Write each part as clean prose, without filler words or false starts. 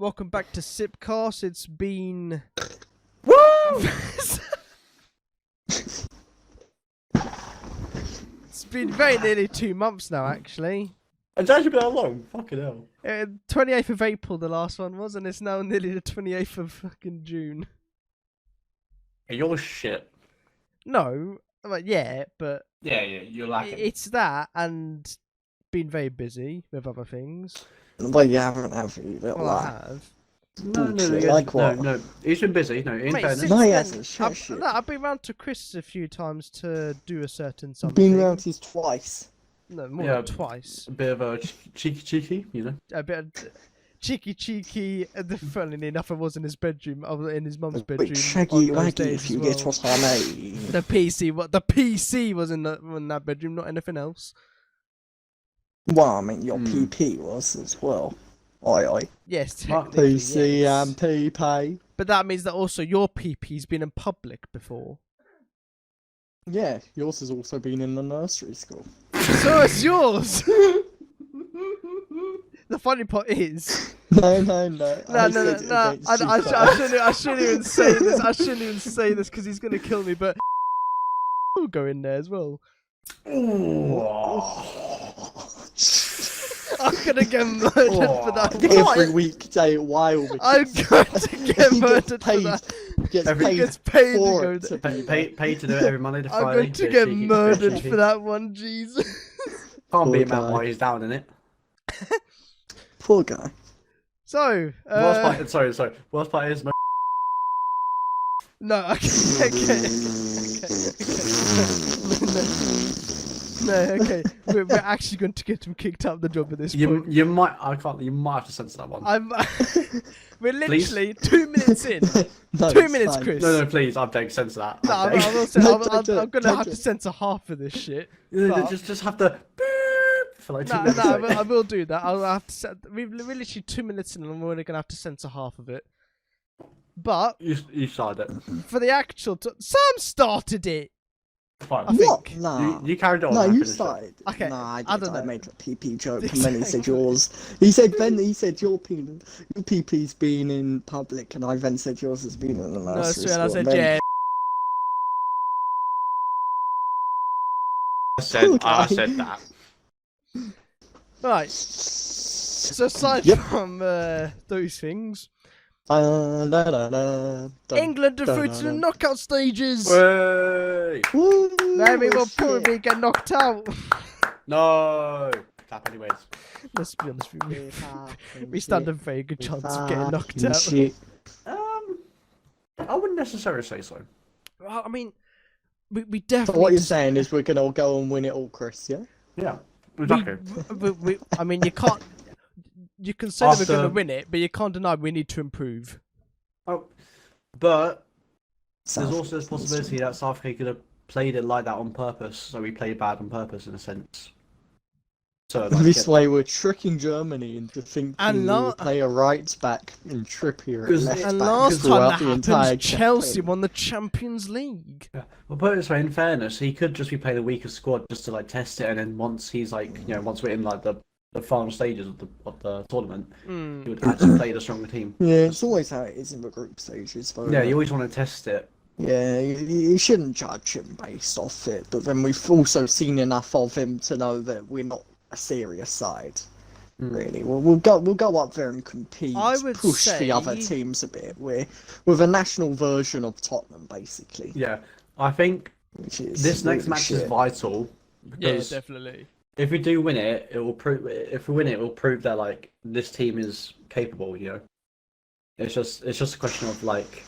Welcome back to CypCast. It's been... Woo! It's been very nearly 2 months now, actually. It's actually been that long. Fucking hell. 28th of April the last one was, and it's now nearly the 28th of fucking June. You're shit. No, well, yeah, but... Yeah, you're lacking. It's that, and been very busy with other things. Well, you haven't, have you? Well, I have. No. He's been busy. No, in Mate, fairness. since No, he then, hasn't. Shut no, I've been round to Chris a few times to do a certain something. Been round his twice. No, more than twice. A bit of a cheeky, you know. A bit of cheeky. Funnily enough, I was in his bedroom. I was in his mum's bedroom. Bit shaggy on those waggy, days if you as get well. what I mean. The PC was in that bedroom, not anything else. Well, I mean, your PP was as well. Oi. Yes, technically, PC yes. and PP. But that means that also your PP's been in public before. Yeah, yours has also been in the nursery school. So it's yours. The funny part is. No. No. I shouldn't even say this. I shouldn't even say this because he's gonna kill me. But will go in there as well. I'm gonna get murdered for that. Every weekday at Wild. I'm going to get murdered for that. He gets paid for to it go to Paid to do it every Monday to I'm Friday. going to get murdered for that one, Jesus. Can't be a Poor man guy. while he's down in it. Poor guy. So, Sorry. Worst part is no, okay. We're actually going to get him kicked out of the job at this point. you might have to censor that one. We're literally 2 minutes in. No, 2 it's minutes, fine. Chris. No, please, I'm begging censor that. No, I'm begging. I will say, No, I'm don't gonna have do to it. censor half of this shit. But- Just have to boop for like 2 No, minutes. I will do that. I'll have to. We're literally 2 minutes in, and we're only gonna have to censor half of it. But You started it. for the actual, Sam started it. Fine. I What? think. Nah. You carried on. No, I you finished it. started. Okay, Nah, I don't know. I made a PP joke, and then he said Exactly. yours. He said your PP's been in public, and I then said yours has been in the No, nursery so I school. said and then- yeah. I said that. Right. So aside Yep. from those things, England England defeated in the knockout stages. Way. Maybe we'll probably get knocked out. No. Clap anyways. Let's be honest with you. We stand a very good chance of getting knocked out. Shit. I wouldn't necessarily say so. Well, I mean, we So definitely. what you're saying is we're gonna all go and win it all, Chris? Yeah. Yeah. Exactly. I mean, you can't. You can say that we're going to After- win it, but you can't deny we need to improve. Oh, but South there's also this Africa. possibility that South Africa could have played it like that on purpose, so we played bad on purpose in a sense. So like, This way we're tricking Germany into thinking And we'll play a right back in Trippier at 'Cause- left And back last time throughout that the entire happened, Chelsea campaign. won the Champions League. Yeah. Well, put it this way, in fairness, he could just be playing a weaker squad just to like test it, and then once he's like, once we're in like the final stages of the tournament, he would actually play the stronger team. Yeah, it's always how it is in the group stages. Though, Yeah, you always want to test it. Yeah, you shouldn't judge him based off it, but then we've also seen enough of him to know that we're not a serious side. Really, we'll go up there and compete, I would push the other say- teams a bit. We're a national version of Tottenham, basically. Yeah, I think Which is this next really match is shit. vital Yeah, because definitely. if we do win it, it will prove. If we win it, it will prove that like this team is capable. It's just a question of like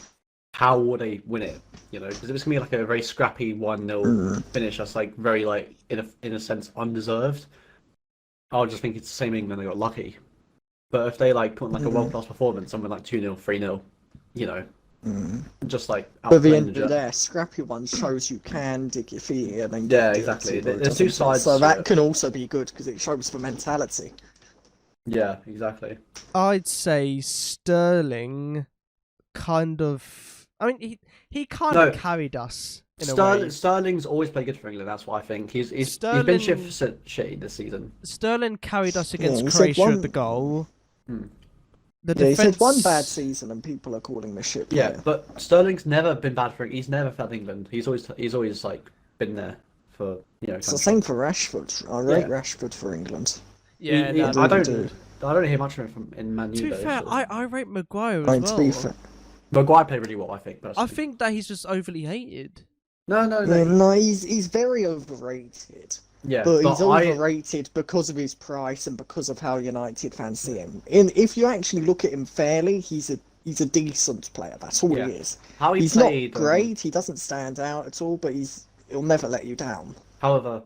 how will they win it. Because if it's gonna be like a very scrappy 1-0 finish, that's like very like in a sense undeserved. I'll just think it's the same England, they got lucky. But if they like put in like a world-class performance, something like 2-0, 3-0, just like But at the outplaying end of the Ger- day, a scrappy one shows you can dig your feet in and Yeah, get exactly. dirty, There's two doesn't it? sides So to that it. can also be good because it shows the mentality. Yeah, exactly. I'd say Sterling kind of. I mean, he kind of carried us in a way. Sterling's always played good for England. That's why I think he's been Sterling- shitty this season. Sterling carried us Yeah, against he said Croatia one- at the goal. the Yeah, he's defense. had one bad season, and people are calling the shit player. Yeah, but Sterling's never been bad for. He's never failed England. He's always like been there for It's the same for Rashford. I rate Rashford for England. Yeah, no, I don't hear much of him in Man U. To be fair, so. I rate Maguire as well. To be fair, Maguire played really well, I think. Personally. I think that he's just overly hated. No, he's very overrated. Yeah, but he's overrated because of his price and because of how United fans see him. If you actually look at him fairly, he's a decent player. That's all he is. He's not great. He doesn't stand out at all, but he'll never let you down. However,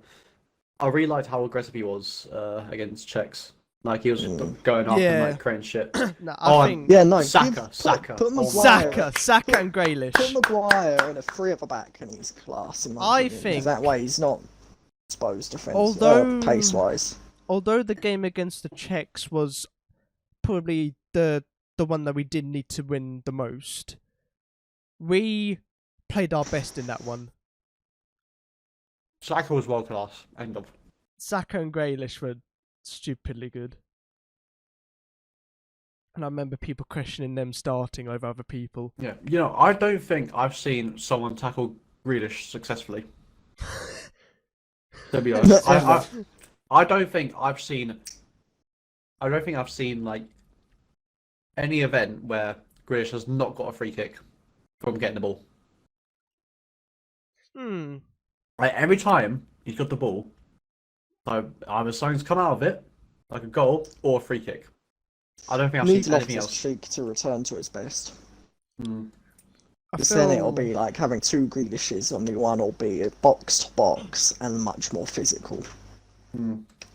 I really liked how aggressive he was against Czechs. Like he was going off and like creating shit. I think Saka. Put Saka and Grealish. Put Maguire in a three at the back, and he's class. In my opinion, think that way he's not exposed pace-wise. Although the game against the Czechs was probably the one that we did need to win the most, we played our best in that one. Saka was world class. End of. Saka and Grealish were stupidly good. And I remember people questioning them starting over other people. Yeah, I don't think I've seen someone tackle Grealish successfully. To be honest, I don't think I've seen like any event where Grealish has not got a free kick from getting the ball. Like every time he's got the ball, either something's come out of it, like a goal or a free kick. I don't think I've seen anything else. Cheek to return to his best. Because then it'll be like having two Grealishes, only one will be box to box and much more physical.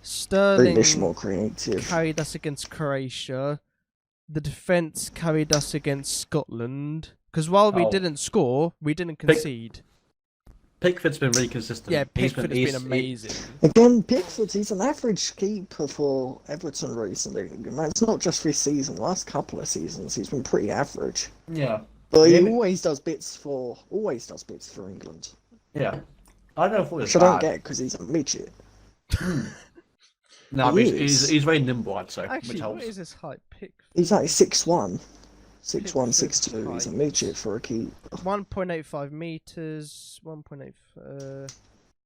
Sterling Grealish more creative. carried us against Croatia. The defence carried us against Scotland. Because while we didn't score, we didn't concede. Pickford's been really consistent. Yeah, Pickford has been amazing. Again, Pickford, he's an average keeper for Everton recently. It's not just this season. The last couple of seasons, he's been pretty average. Yeah. But he always does bits for England. Yeah. I don't know if it was Which I don't get because he's a midget. No, he's very nimble, I'd say. Actually, which helps. what is his height? Pickford? He's like 6'1". 6'1", 6'2". He's a midget for a keeper. 1.85 meters, 1.8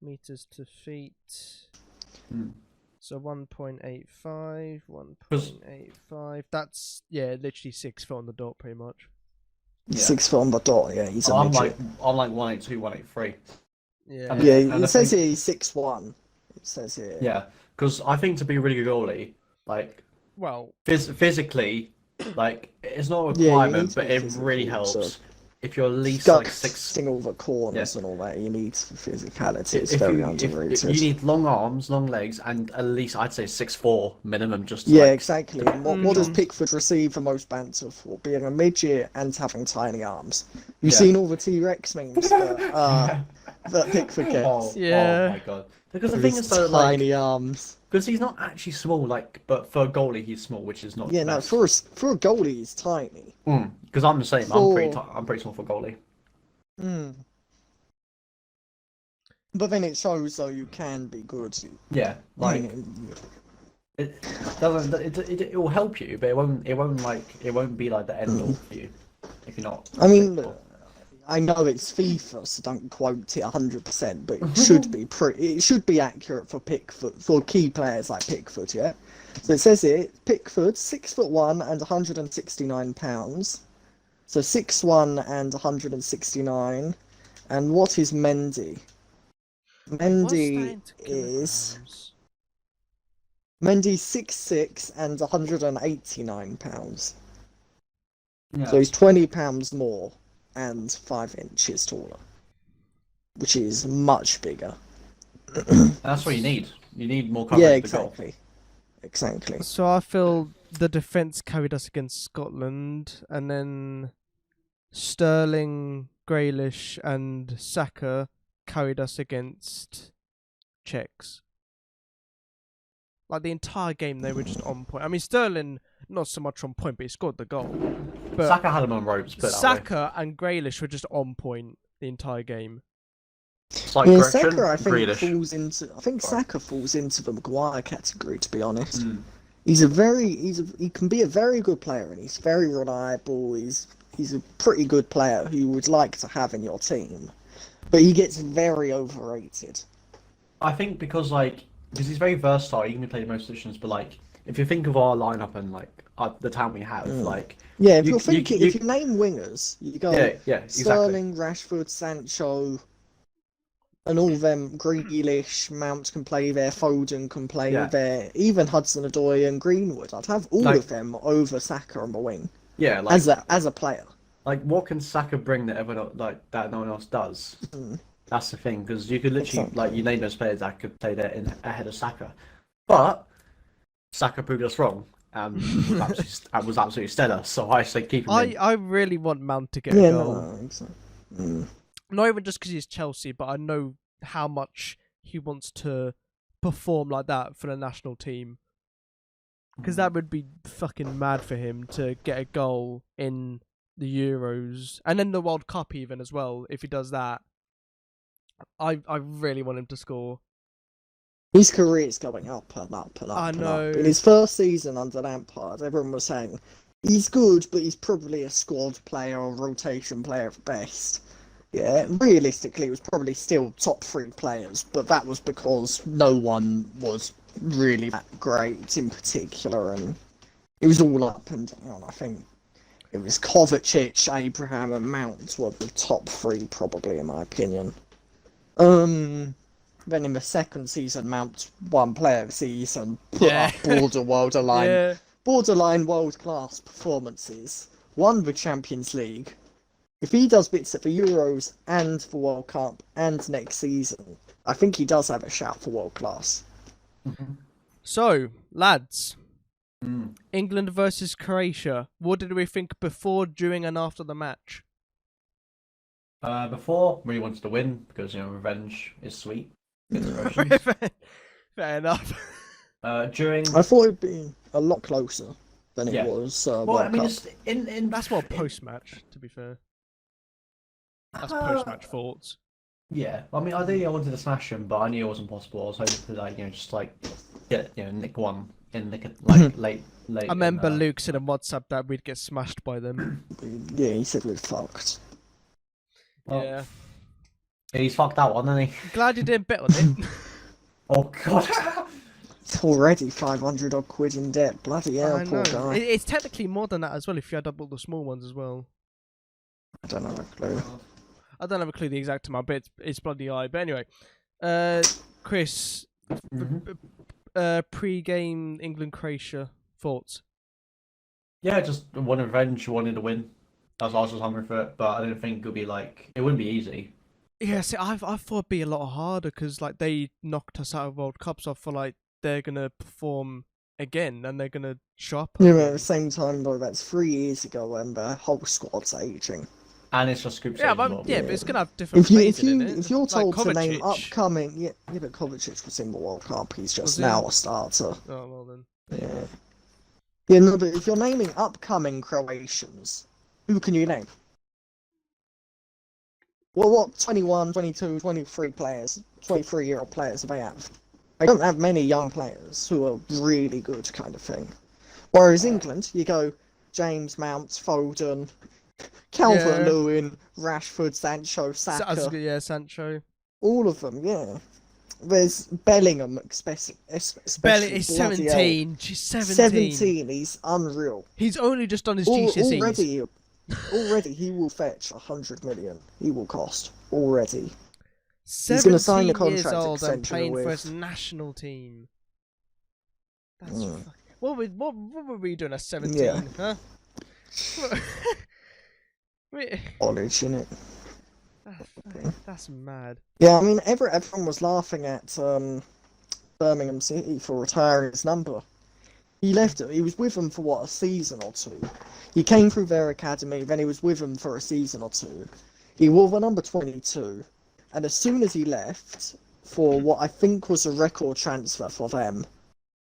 meters to feet. So 1.85, 1.85. That's literally 6 foot on the dot, pretty much. 6 foot on the dot. Yeah, he's a midget. I'm like 182, 183. Yeah. It says here he's 6'1". It says here. Yeah, because I think to be a really good goalie, like, physically, like, it's not a requirement, but it really helps if you're at least like 6. All the corners and all that. You need physicality. It's very underrated. You need long arms, long legs, and at least I'd say 6'4" minimum. Just exactly. What does Pickford receive the most banter for? Being a midget and having tiny arms. You've seen all the T-Rex memes that Pickford gets. Oh my god! Because the thing is, though, tiny arms. Because he's not actually small, like, but for a goalie he's small, which is not. Yeah, no, for a goalie he's tiny. Because I'm the same. I'm pretty small for a goalie. But then it shows though you can be good. Yeah, like it doesn't. It will help you, but it won't be like the end all for you if you're not. I mean, I know it's FIFA, so don't quote it 100%, but it should be it should be accurate for Pickford, for key players like Pickford, yeah? So it says here, Pickford, 6'1" and 169 pounds. So 6'1" and 169. And what is Mendy? Mendy's 6'6" and 189 pounds. Yeah. So he's 20 pounds more and 5 inches taller, which is much bigger. That's what you need. You need more coverage. Yeah, exactly. So I feel the defence carried us against Scotland, and then Sterling, Grealish, and Saka carried us against Czechs. Like the entire game, they were just on point. I mean, Sterling not so much on point, but he scored the goal. But Saka had him on ropes. Saka and Grealish were just on point the entire game. Slight Saka, I think Grealish. Saka falls into the Maguire category, to be honest. he can be a very good player, and he's very reliable. He's a pretty good player who you would like to have in your team, but he gets very overrated. I think because he's very versatile, he can play most positions. But like, if you think of our lineup and like the talent we have, like Yeah, if if you name wingers, you go yeah, exactly. Sterling, Rashford, Sancho, and all them. Grealish, Mount can play there, Foden can play there, even Hudson-Odoi and Greenwood. I'd have all of them over Saka on the wing. Yeah, like as a player. Like, what can Saka bring that that no one else does? That's the thing, because you could literally you name those players that could play there ahead of Saka, but Saka proved us wrong and was absolutely stellar. So I say keep him in. I really want Mount to get a goal. No, I think so. Not even just because he's Chelsea, but I know how much he wants to perform like that for the national team. Because that would be fucking mad for him to get a goal in the Euros and then the World Cup even as well. If he does that, I really want him to score. His career's going up and up and up. I know. In his first season under Lampard, everyone was saying he's good, but he's probably a squad player or rotation player at best. Yeah, realistically, it was probably still top 3 players, but that was because no one was really that great in particular, and it was all up and down. I think it was Kovacic, Abraham, and Mount were the top 3, probably, in my opinion. Then in the second season, Mount won Player of the Season, put up borderline world-class performances, won the Champions League. If he does bits at the Euros and the World Cup and next season, I think he does have a shout for world-class. So, lads, England versus Croatia. What did we think before, during, and after the match? Before, really wanted to win because revenge is sweet. Fair enough. During, I thought it'd be a lot closer than it was. well, I mean, Cup. it's in That's more post-match, to be fair. That's post-match thoughts. Yeah, I mean, ideally I wanted to smash him, but I knew it wasn't possible. I was hoping to just get nick one in late. I remember Luke said on WhatsApp that we'd get smashed by them. Yeah, he said we're fucked. Well, yeah. He's fucked that one, isn't he? Glad you didn't bet on it. Oh god. It's already 500 odd quid in debt. Bloody hell, poor guy. It's technically more than that as well if you add up all the small ones as well. I don't have a clue. I don't have a clue the exact amount, but it's bloody high. But anyway, Chris, pre-game England-Croatia thoughts? Yeah, just wanted revenge, wanted to win. I was just hungry for it, but I didn't think it wouldn't be easy. Yeah, see, I thought it'd be a lot harder because they knocked us out of World Cup, so I feel like they're gonna perform again and they're gonna show up. Yeah, but at the same time though, that's 3 years ago and the whole squad's aging. And it's just group stage. Yeah, but it's gonna have different if you're told to name Kovacic. upcoming, yeah, but Kovacic was in the World Cup. He's just now a starter. Oh well then. Yeah. Yeah, no, but if you're naming upcoming Croatians, who can you name? Well, what 21, 22, 23 players, 23-year-old players do they have? They don't have many young players who are really good, kind of thing. Whereas England, you go James, Mount, Foden, Calvert-Lewin, Rashford, Sancho, Saka. Sancho. All of them, yeah. There's Bellingham, especially. Bellingham is 17. She's 17. 17, he's unreal. He's only just done his GCSEs. Already he will fetch 100 million. He will cost already. 17 He's going to sign the contract years old and extension playing with... for his national team. That's what were we doing at 17? Huh? College, innit? That's mad. Yeah, I mean, everyone was laughing at Birmingham City for retiring his number. He left it. He was with them for a season or two. He came through their academy, then he was with them for a season or two. He wore the number 22, and as soon as he left for what I think was a record transfer for them,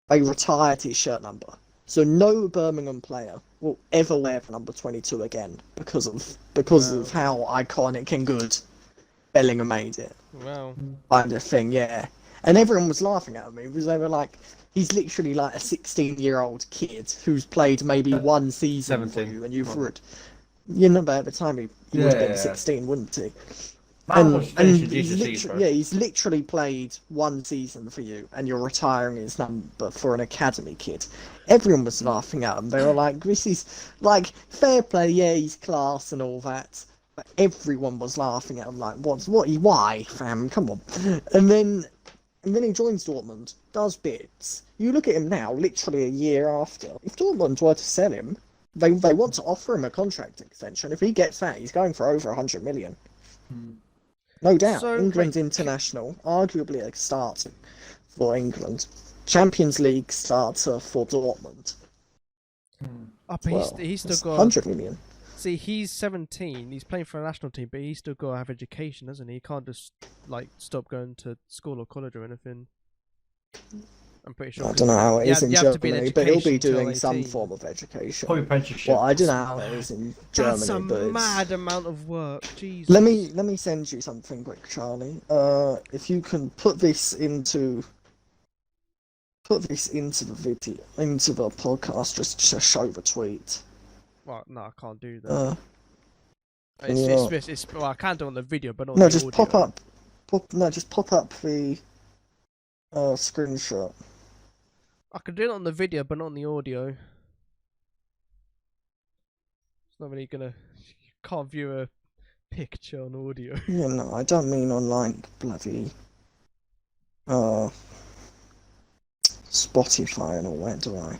they retired his shirt number. So no Birmingham player will ever wear the number 22 again because of how iconic and good Bellingham made it. Wow. Kind of thing, yeah. And everyone was laughing at me because they were like, he's literally like a 16-year-old kid who's played maybe one season for 17. you, and you've you know, but at the time he would have been Yeah. 16, wouldn't he? Man was finishing he's GCSEs, bro. he's literally played one season for you, and you're retiring his number for an academy kid. Everyone was laughing at him. They were like, "This is like fair play, yeah, he's class and all that." But everyone was laughing at him, like, why, fam? Come on. And then he joins Dortmund, does bits. You look at him now, literally a year after. If Dortmund were to sell him, they want to offer him a contract extension. If he gets that, he's going for over 100 million. No doubt. So, England's international, arguably a starter for England. Champions League starter for Dortmund. But Well, he's still that's got 100 million. See, he's 17. He's playing for a national team, but he's still got to have education, doesn't he? He can't just like stop going to school or college or anything. I'm pretty sure. I don't know how it is in you have to be in Germany, but he'll be education till doing some 18. form of education. Probably apprenticeship. Well, I don't know how it is in Germany, That's a but it's... mad amount of work. Jesus. Let me send you something quick, Charlie. If you can put this into the video, into the podcast, just to show the tweet. Well, no, I can't do that. Yeah. Well, I can do it on the video, but not No, the just audio. pop up the screenshot. I can do it on the video, but not on the audio. It's not really gonna. You can't view a picture on audio. Yeah, no, I don't mean on like bloody Spotify and all that, do I?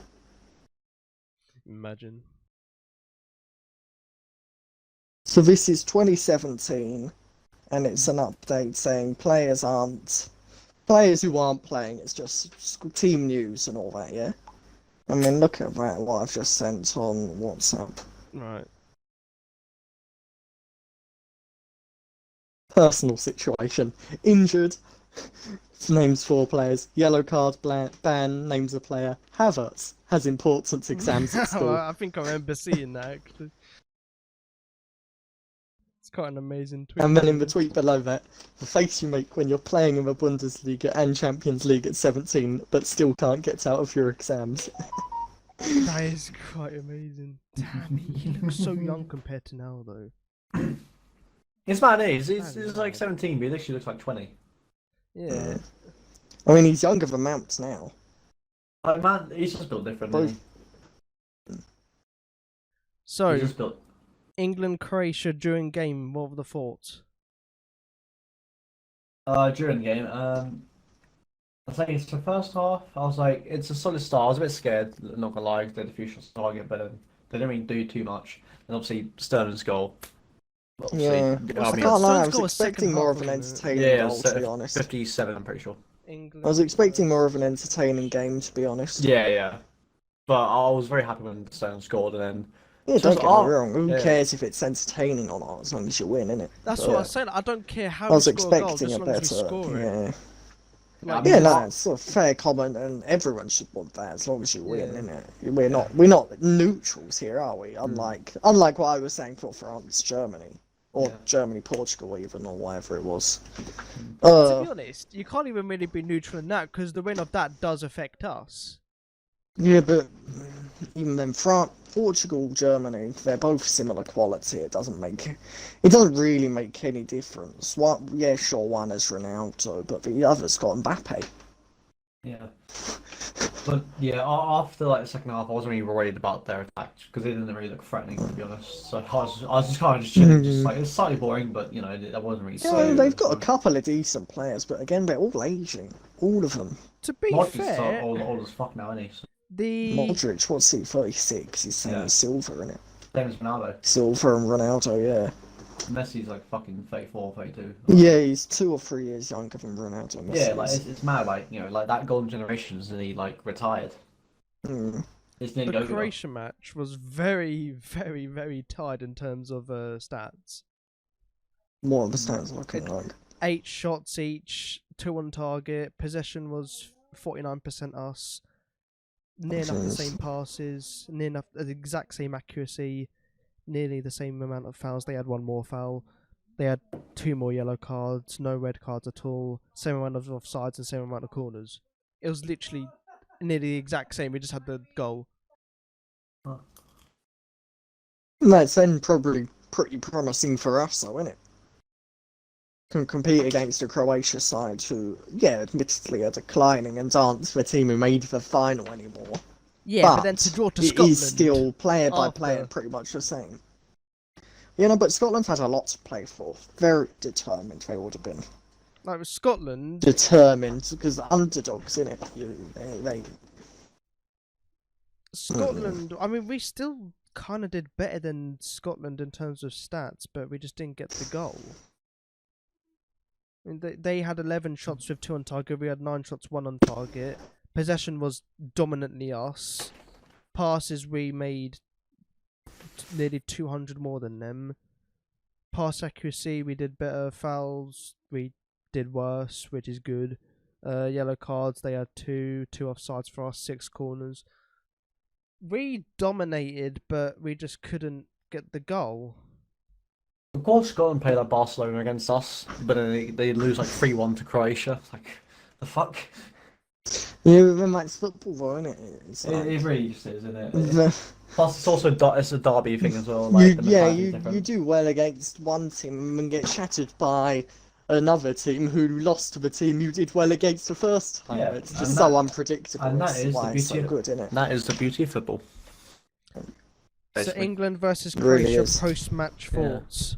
Imagine. So this is 2017, and it's an update saying players who aren't playing. It's just team news and all that, yeah. I mean, look at that, what I've just sent on WhatsApp. Right. Personal situation. Injured. Names 4 players. Yellow card ban. Names a player. Havertz has important exams at school. I think I remember seeing that actually. It's quite an amazing tweet. And then in the tweet below that, the face you make when you're playing in the Bundesliga and Champions League at 17, but still can't get out of your exams. That is quite amazing. Damn, he looks so young compared to now, though. It's mad, he's like 17, but he literally looks like 20. Yeah. I mean, he's younger than Mounts now. Like, man, he's just built different. Both. Isn't he? So, He's just built. England, Croatia during game. What were the thoughts? During the game, I think it's the first half. I was like, it's a solid start. I was a bit scared, not gonna lie, 'cause they had the future target, but they didn't really do too much. And obviously, Sterling's goal. Obviously, Yeah, I I mean, can't lie, I Stone's was got a second expecting more half, of an wasn't it? entertaining yeah, goal, to be honest. 57, I'm pretty sure. England. I was expecting more of an entertaining game, to be honest. Yeah. But I was very happy when Sterling scored, and then Yeah, don't Just- get me wrong. Who yeah. cares if it's entertaining or not, as long as you win, innit? That's But what I was saying. I don't care how I was we score a goal, expecting just a as long as we better. score it. Yeah. I Like, mean, Yeah, no, it's a fair comment, and everyone should want that as long as you win, Yeah. innit? We're not neutrals here, are we? Unlike what I was saying for France, Germany, or Yeah. Germany, Portugal, even, or whatever it was. to be honest, you can't even really be neutral in that because the win of that does affect us. Yeah, but even then, France, Portugal, Germany, they're both similar quality. It doesn't really make any difference. Yeah, sure, one is Ronaldo, but the other's got Mbappe. Yeah. But yeah, after like the second half, I wasn't really worried about their attack because they didn't really look threatening, to be honest. So I was just kind of chilling, just like it's slightly boring, but you know, that wasn't really. Yeah, so they've got a couple of decent players, but again, they're all aging, all of them. To be Modric's fair, old as fuck now, isn't he? So, the Modric, what's he, 36? He's same Yeah. as Silva, innit? same as Ronaldo. Silva and Ronaldo, yeah. Messi's like fucking 34, 32. Yeah, he's 2 or 3 years younger than Ronaldo. Messi Yeah, like is. it's mad, like you know, like that golden generation's nearly like retired. Hmm. It's nearly the over. Croatia match was very, very, very tied in terms of stats. What are the stats looking like? 8 shots each, 2 on target. Possession was 49% us. Near enough the Jeez. same passes, near enough the exact same accuracy, nearly the same amount of fouls. They had one more foul. They had 2 more yellow cards, no red cards at all, same amount of offsides and same amount of corners. It was literally nearly the exact same. We just had the goal. That's then probably pretty promising for us, though, isn't it? Can compete against a Croatia side who, yeah, admittedly are declining and aren't the team who made the final anymore. Yeah, but then to draw to it Scotland is still player by after- player pretty much the same. You know, but Scotland had a lot to play for. Very determined they would have been. Like with Scotland, Determined, because the underdogs, in it. They Scotland. I mean, we still kind of did better than Scotland in terms of stats, but we just didn't get the goal. I mean, they had 11 shots with 2 on target. We had 9 shots, 1 on target. Possession was dominantly us. Passes we made nearly 200 more than them. Pass accuracy we did better. Fouls we did worse, which is good. Yellow cards they had 2 offsides for us, 6 corners. We dominated, but we just couldn't get the goal. Of course, Scotland play like Barcelona against us, but then they lose like 3-1 to Croatia. Like, the fuck? Yeah, then that's football, though, isn't it? It's like, It really just is, isn't it? the- Plus, it's also it's a derby thing as well. Like, the mentality's you different. do well against one team and get shattered by another team who lost to the team you did well against the first time. Yeah, It's and just that- so unpredictable. and that It's is the why it's so beauty of- good, isn't it? That is the beauty of football. So Basically. England versus It really Croatia is. post-match Yeah. thoughts.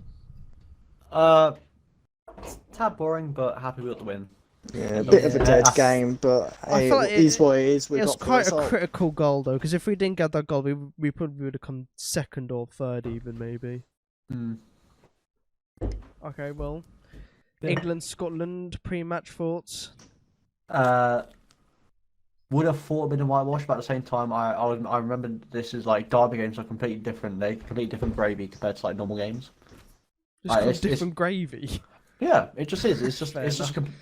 Tad boring, but happy with the win. Yeah, a bit of a Yeah, dead I- game, but I hey, feel like it is what it is. We It was got the quite a result. critical goal though, because if we didn't get that goal, we probably would have come second or third, even maybe. Hmm. Okay, well, Yeah. England Scotland pre-match thoughts. Would have thought it'd been a whitewash, but at the same time, I remember this is like derby games are completely different. They're completely different gravy compared to like normal games. Just Right, got it's- different gravy. Yeah, it just is. It's just Fair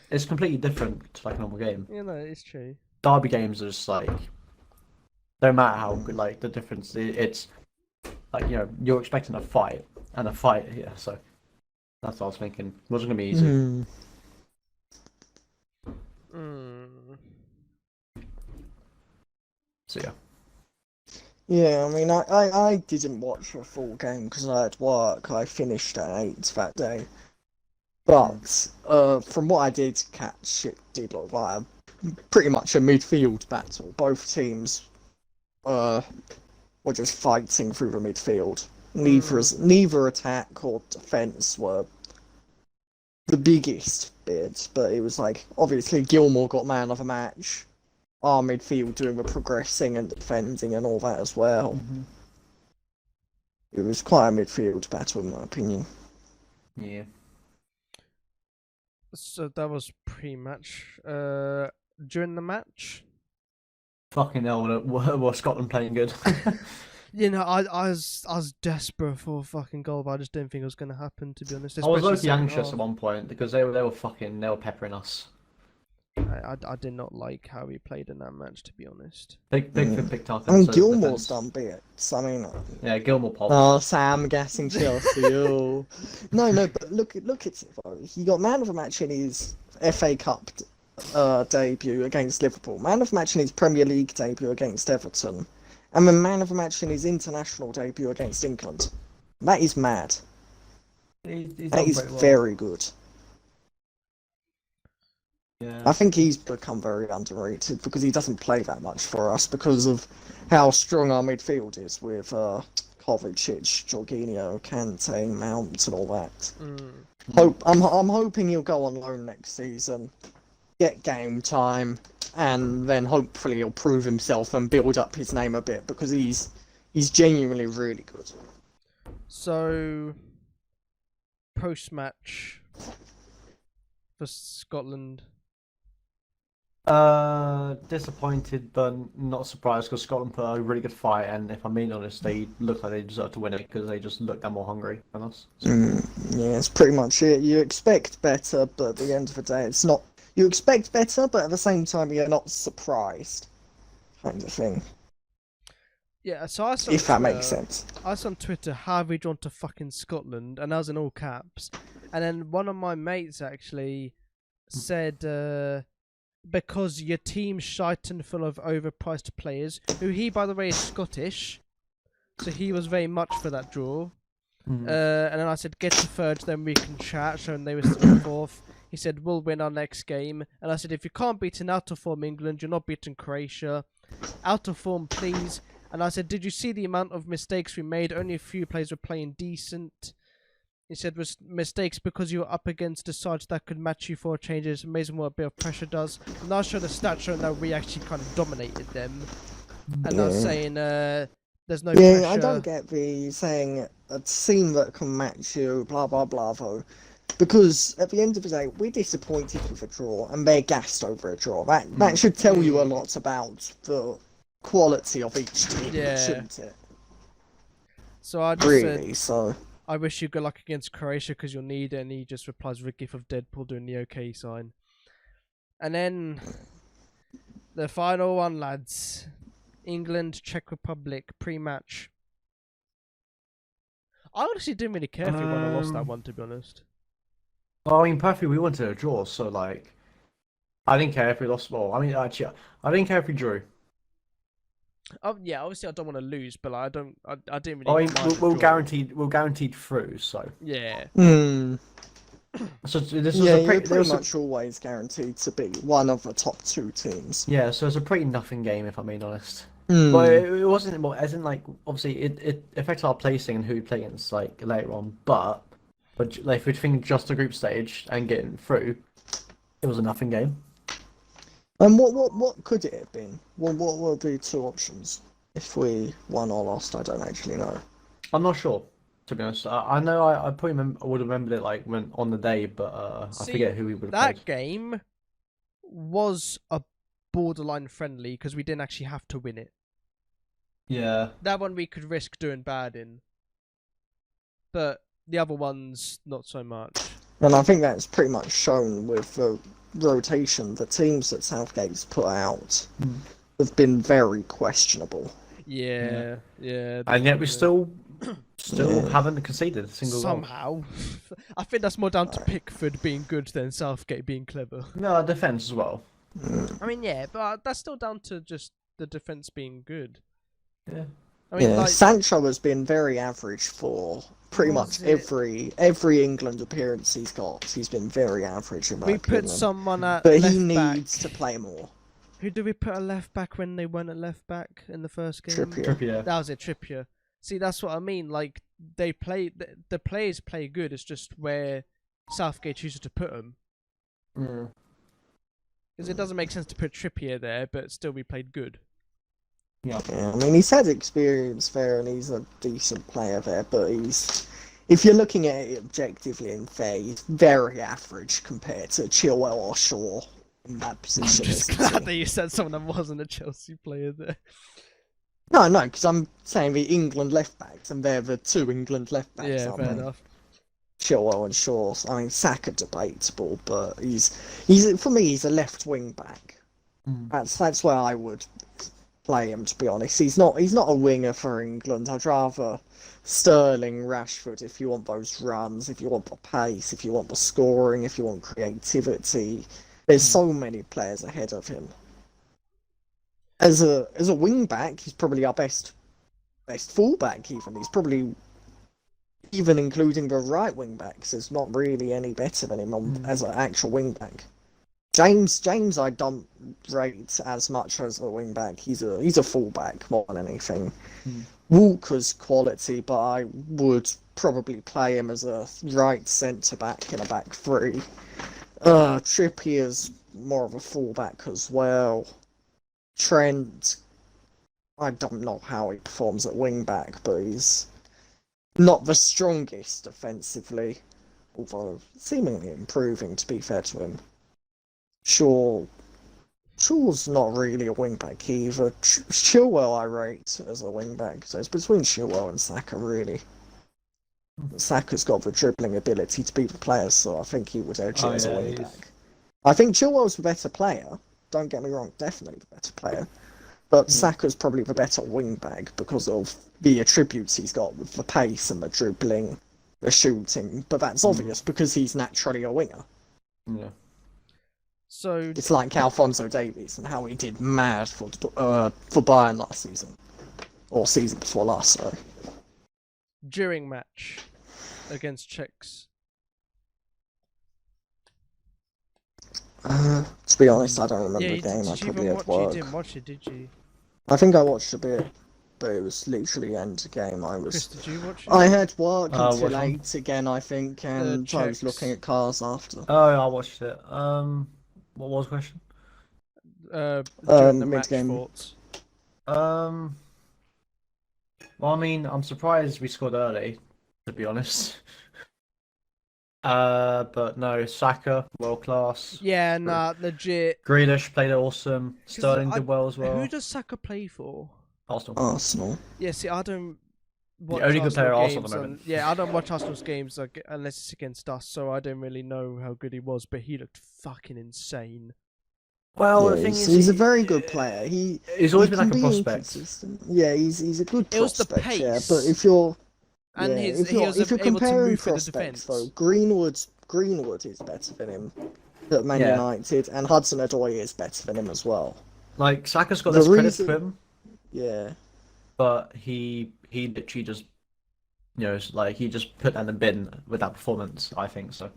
it's completely different to like a normal game. You know, it's true. Derby games are just like, no matter how good, like the difference, it's like, you know, you're expecting a fight and a fight here, so that's what I was thinking. It wasn't gonna be easy. Hmm. Mm. So yeah. Yeah, I mean, I didn't watch a full game because I had work. I finished at 8 that day. But from what I did catch, it did look like pretty much a midfield battle. Both teams were just fighting through the midfield. Neither attack or defence were the biggest bit, but it was like, obviously Gilmore got man of the match. Our midfield doing the progressing and defending and all that as well. It was quite a midfield battle in my opinion. Yeah. So that was pre-match. During the match, Fucking hell, was Scotland playing good? you know, I was desperate for a fucking goal, but I just didn't think it was going to happen. To be honest, I was especially low-key second anxious half. at one point because they were peppering us. I did not like how he played in that match, to be honest. Big for picked up. And Gilmore's done bits. I mean, Yeah, Gilmore popped. oh, Sam gassing Chelsea. Oh. No, but look at it though. He got man of the match in his FA Cup debut against Liverpool, man of the match in his Premier League debut against Everton, and the man of the match in his international debut against England. That is mad. He's That done is pretty well. very good. Yeah. I think he's become very underrated because he doesn't play that much for us because of how strong our midfield is with Kovacic, Jorginho, Kante, Mount, and all that. I'm hoping he'll go on loan next season, get game time, and then hopefully he'll prove himself and build up his name a bit because he's genuinely really good. So, post-match for Scotland. Disappointed but not surprised because Scotland put a really good fight, and if I'm being honest, they look like they deserve to win it because they just look that more hungry than us. So, Yeah, it's pretty much it. You expect better, but at the end of the day, it's not. You expect better, but at the same time, you're not surprised, kind of thing. Yeah, so I saw If that makes sense. I saw on Twitter, how have we drawn to fucking Scotland? And that was in all caps. And then one of my mates actually said, because your team's shite and full of overpriced players, who he, by the way, is Scottish, so he was very much for that draw. And then I said, get to third, then we can chat. So they were still in fourth. He said, we'll win our next game. And I said, if you can't beat an out of form England, you're not beating Croatia. Out of form, please. And I said, did you see the amount of mistakes we made? Only a few players were playing decent. He said, was mistakes because you were up against the sides that could match you for changes. Amazing what a bit of pressure does. And I showed the stats showing that we actually kind of dominated them. And I was saying, there's no pressure. I don't get the saying a team that can match you, blah, blah, blah, though. Because at the end of the day, we're disappointed with a draw, and they're gassed over a draw. That should tell you a lot about the quality of each team, shouldn't it? So I just really, said, I wish you good luck against Croatia because you'll need it, and he just replies with a gif of Deadpool doing the OK sign. And then the final one, lads. England, Czech Republic, pre-match. I honestly didn't really care if we won or lost that one, to be honest. Well, I mean, perfectly, we wanted a draw, so, like, I didn't care if we lost. Well, I mean, actually, I didn't care if we drew. Yeah, obviously I don't want to lose, but like, I didn't really. I mean, we're guaranteed through, so. Yeah. So this was you're pretty much always guaranteed to be one of the top two teams. Yeah, so it's a pretty nothing game, if I'm being honest. But it wasn't, well, as in, like, obviously it affects our placing and who we play against, like, later on. But like, if we think just the group stage and getting through, it was a nothing game. And what could it have been? What were the two options if we won or lost? I don't actually know. I'm not sure, to be honest. I know I probably I would have remembered it like when on the day, but I forget who we would have played. That game was a borderline friendly because we didn't actually have to win it. Yeah. That one we could risk doing bad in. But the other ones, not so much. And I think that's pretty much shown with the rotation. The teams that Southgate's put out have been very questionable. Yeah. And yet we still haven't conceded a single goal. Somehow. I think that's more down to Pickford being good than Southgate being clever. No, defence as well. I mean, yeah, but that's still down to just the defence being good. Yeah. I mean, like, Sancho has been very average for pretty much every England appearance he's got. He's been very average in my opinion. We put someone at but left he back. needs to play more. Who did we put at left back when they weren't at left back in the first game? Trippier. That was it, Trippier. See, that's what I mean. Like, they play, the players play good. It's just where Southgate chooses to put them. Because it doesn't make sense to put Trippier there, but still we played good. Yeah, I mean, he's had experience there and he's a decent player there, but if you're looking at it objectively and fair, he's very average compared to Chilwell or Shaw in that position. I'm just glad that you said someone that wasn't a Chelsea player there. No, because I'm saying the England left backs, and they're the two England left backs. Yeah, fair enough. Chilwell and Shaw. I mean, Saka debatable, but he's for me he's a left wing back. That's where I would play him, to be honest. He's not a winger for England. I'd rather Sterling, Rashford if you want those runs, if you want the pace, if you want the scoring, if you want creativity. There's so many players ahead of him. As a wing back, he's probably our best fullback. Even he's probably, even including the right wing backs, there's not really any better than him as an actual wing back. James, I don't rate as much as a wing back. He's a fullback more than anything. Walker's quality, but I would probably play him as a right centre back in a back three. Trippier's more of a fullback as well. Trent, I don't know how he performs at wing back, but he's not the strongest defensively, although seemingly improving, to be fair to him. Shaw's not really a wing back either. Chilwell I rate as a wing back, so it's between Chilwell and Saka really. Saka's got the dribbling ability to beat the players, so I think he would edge it as a wing back. I think Chilwell's the better player. Don't get me wrong, definitely the better player. But Saka's probably the better wing back because of the attributes he's got with the pace and the dribbling the shooting, but that's obvious because he's naturally a winger. Yeah. So It's like Alphonso Davies and how he did mad for Bayern last season, or season before last. Sorry. during match against Czechs. To be honest, I don't remember Yeah, the game. I did you probably even had watch? You work. didn't watch it, did you? I think I watched a bit, but it was literally end of game. Chris, did you watch it? I had work which until one? 8 again, I think, and I was Czechs. looking at cars after. Oh, I watched it. What was the question? During the match mid-game. thoughts. Well, I mean, I'm surprised we scored early, to be honest. But no, Saka, world class. Yeah, nah, legit. Grealish played awesome. Sterling did well as well. Who does Saka play for? Arsenal. Arsenal. Yeah, see, I don't watch only good player at Arsenal games at the moment. yeah, I don't watch Arsenal's games unless it's against us, so I don't really know how good he was, but he looked fucking insane. Well, Yeah, the thing he's is, a very good player. he's always been can like a be prospect. inconsistent. Yeah, he's a good It was the prospect. Yeah, pace. but if you're And yeah, he was if you're able to comparing move through the prospects defence. though, Greenwood is better than him at Man Yeah. United, and Hudson-Odoi is better than him as well. Like Saka's got The less credit reason- to him, Yeah, but he literally just, he just put that in the bin with that performance. I think so.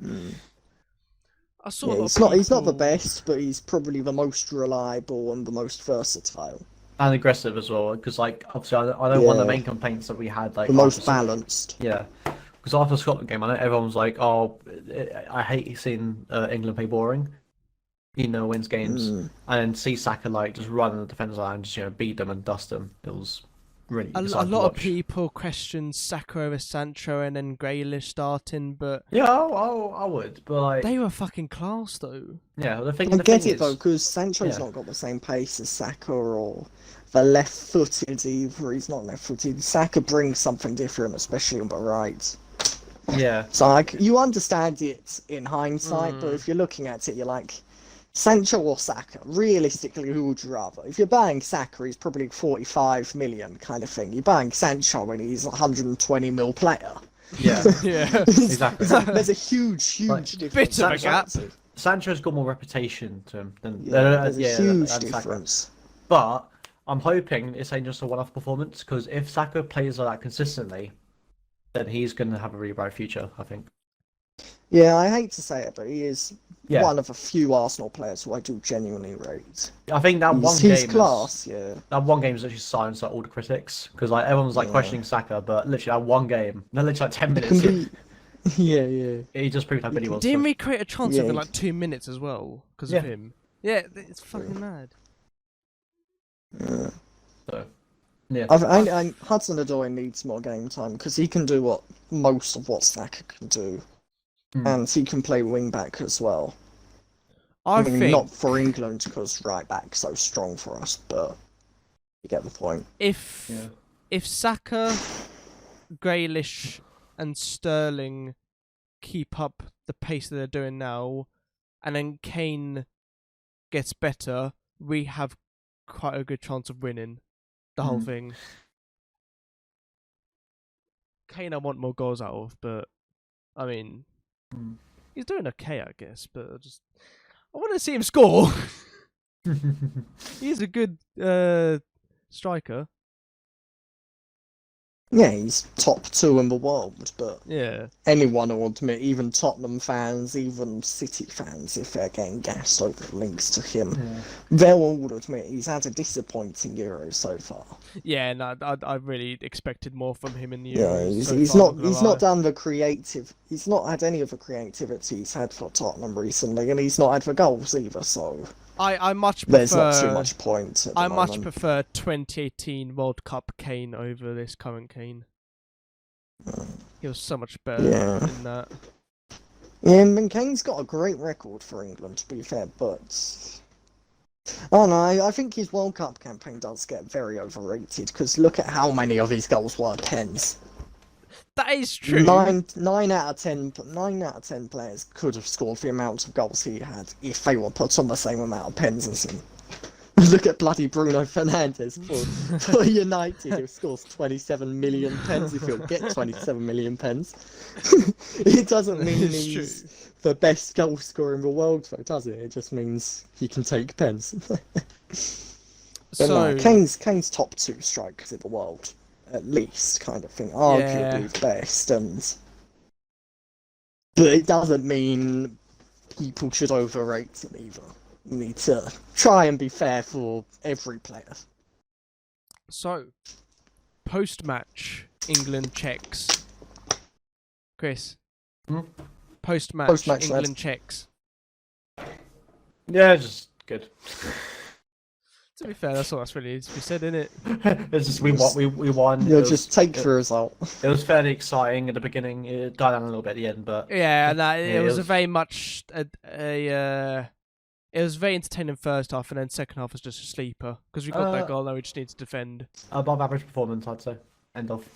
I saw a lot he's of not the people- best, but he's probably the most reliable and the most versatile, And aggressive as well, because obviously I know one of the Yeah. main complaints that we had the after most Scotland- balanced. Yeah, because after the Scotland game, I know everyone was like, "Oh, I hate seeing England play boring." Wins games, and then see Saka just run in the defence line and just beat them and dust them. It was really A exciting to lot of watch. people questioned Saka over Sancho and then Grealish starting, but Yeah, I would, but they were fucking class though. yeah, the I thing get it is, though, because Sancho's Yeah. not got the same pace as Saka or the left-footed either. He's not left-footed. Saka brings something different, especially on the right. yeah, So you understand it in hindsight, but if you're looking at it, you're like, Sancho or Saka? Realistically, who would you rather? If you're buying Saka, he's probably 45 million kind of thing. You're buying Sancho and he's a 120 mil player. yeah, Yeah. exactly. There's a huge difference. Bit of a gap. Sancho's got more reputation to him than There's a huge than Saka. difference. But I'm hoping it's ain't just a one-off performance, because if Saka plays like that consistently, then he's going to have a really bright future, I think. Yeah, I hate to say it, but he is Yeah. one of a few Arsenal players who I do genuinely rate. I think that one He's game, class, yeah. that one game is actually silenced all the critics, because everyone was Yeah. questioning Saka, but literally that one game, no, literally 10 It can minutes, be, yeah. he just proved how good he was. Didn't we create a chance Yeah, within he- like 2 minutes as well because Yeah. of him? Yeah, it's fucking mad. Yeah. So, yeah. Hudson-Odoi needs more game time because he can do most of what Saka can do, and he can play wing back as well. I mean, think not for England because right back's so strong for us, but you get the point. if Saka, Grealish, and Sterling keep up the pace that they're doing now, and then Kane gets better, we have quite a good chance of winning the whole thing. Kane, I want more goals out of, but I mean, he's doing okay, I guess. But I want to see him score. He's a good striker. Yeah, he's top 2 in the world, but Yeah. anyone will admit, even Tottenham fans, even City fans, if they're getting gassed over the links to him, they'll all admit he's had a disappointing Euro so far. Yeah, no, I really expected more from him in the Yeah, Euros. he's so far, not done the creative. He's not had any of the creativity he's had for Tottenham recently, and he's not had the goals either. So I much prefer. there's not too much point. At the I much moment. prefer 2018 World Cup Kane over this current Kane. He was so much better Yeah. in that. Yeah, and Kane's got a great record for England, to be fair, but oh no, I think his World Cup campaign does get very overrated because look at how many of his goals were pens. That is true. 9 out of 10 players could have scored the amount of goals he had if they were put on the same amount of pens as him. Look at bloody Bruno Fernandes for United, who scores 27 million pence. If he'll get 27 million pence, it doesn't mean It's he's true. the best goal scorer in the world, though, does it? It just means he can take pence. But no, Kane's top 2 strikers in the world, at least, kind of thing. Arguably the best, but it doesn't mean people should overrate him either. You need to try and be fair for every player. So, post-match, England checks. Chris. Hmm? Post-match, England checks. Yeah, just good. To be fair, that's all that's really needs to be said, isn't it? It's just we won. You'll just take the result. It was fairly exciting at the beginning. It died down a little bit at the end, but Yeah, no, Yeah, it was a very much it was very entertaining first half, and then second half was just a sleeper because we got that goal. Now we just need to defend. above average performance, I'd say. End of.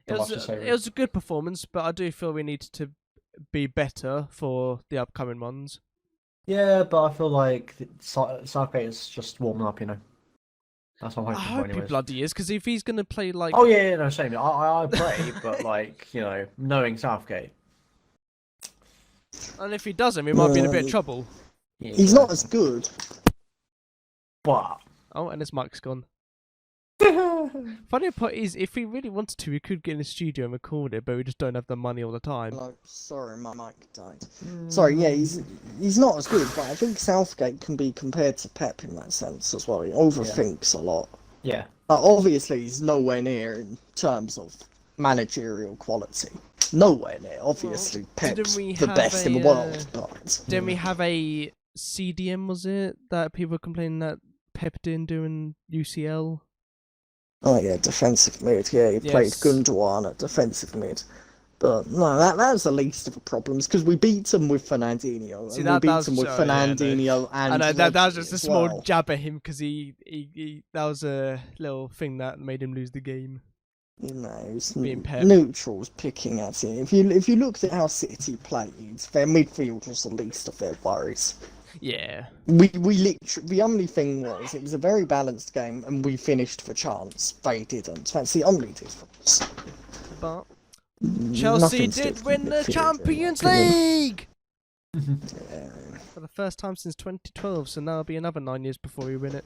It was a good performance, but I do feel we need to be better for the upcoming ones. Yeah, but I feel like Southgate is just warming up, you know. That's what I'm I hoping for, hope he anyways. bloody is, because if he's gonna play like, Oh yeah, no, same. I pray, but like, you know, knowing Southgate, and if he doesn't, we might be in a bit of trouble. yeah, He's not as good. But Oh, and his mic's gone. Funny part is, if we really wanted to, we could get in the studio and record it, but we just don't have the money all the time. No, sorry, my mic died. Sorry, yeah, he's not as good, but I think Southgate can be compared to Pep in that sense as well. He overthinks a lot. yeah, Obviously, he's nowhere near in terms of managerial quality. Nowhere near. Obviously, Pep's we the have best in the world, but Then we have a CDM, was it, that people were complaining that Pep didn't do in UCL? oh yeah, defensive mid. Yeah, he played Yes. Gundogan at defensive mid. But no, that's the least of the problems because we beat them with Fernandinho. See, and that we beat was them with so- yeah, no. Fernandinho and I know that was Rodri just a as small well. jab at him because he that was a little thing that made him lose the game. You know, it's Being Pep. neutrals picking at it. If you looked at how City played, their midfield was the least of their worries. Yeah. We literally, the only thing was it was a very balanced game and we finished for chance. They didn't. That's the only difference. But Chelsea Nothing to do did with win the midfield, in my Champions opinion. League Yeah. for the first time since 2012. So now it'll be another 9 years before we win it.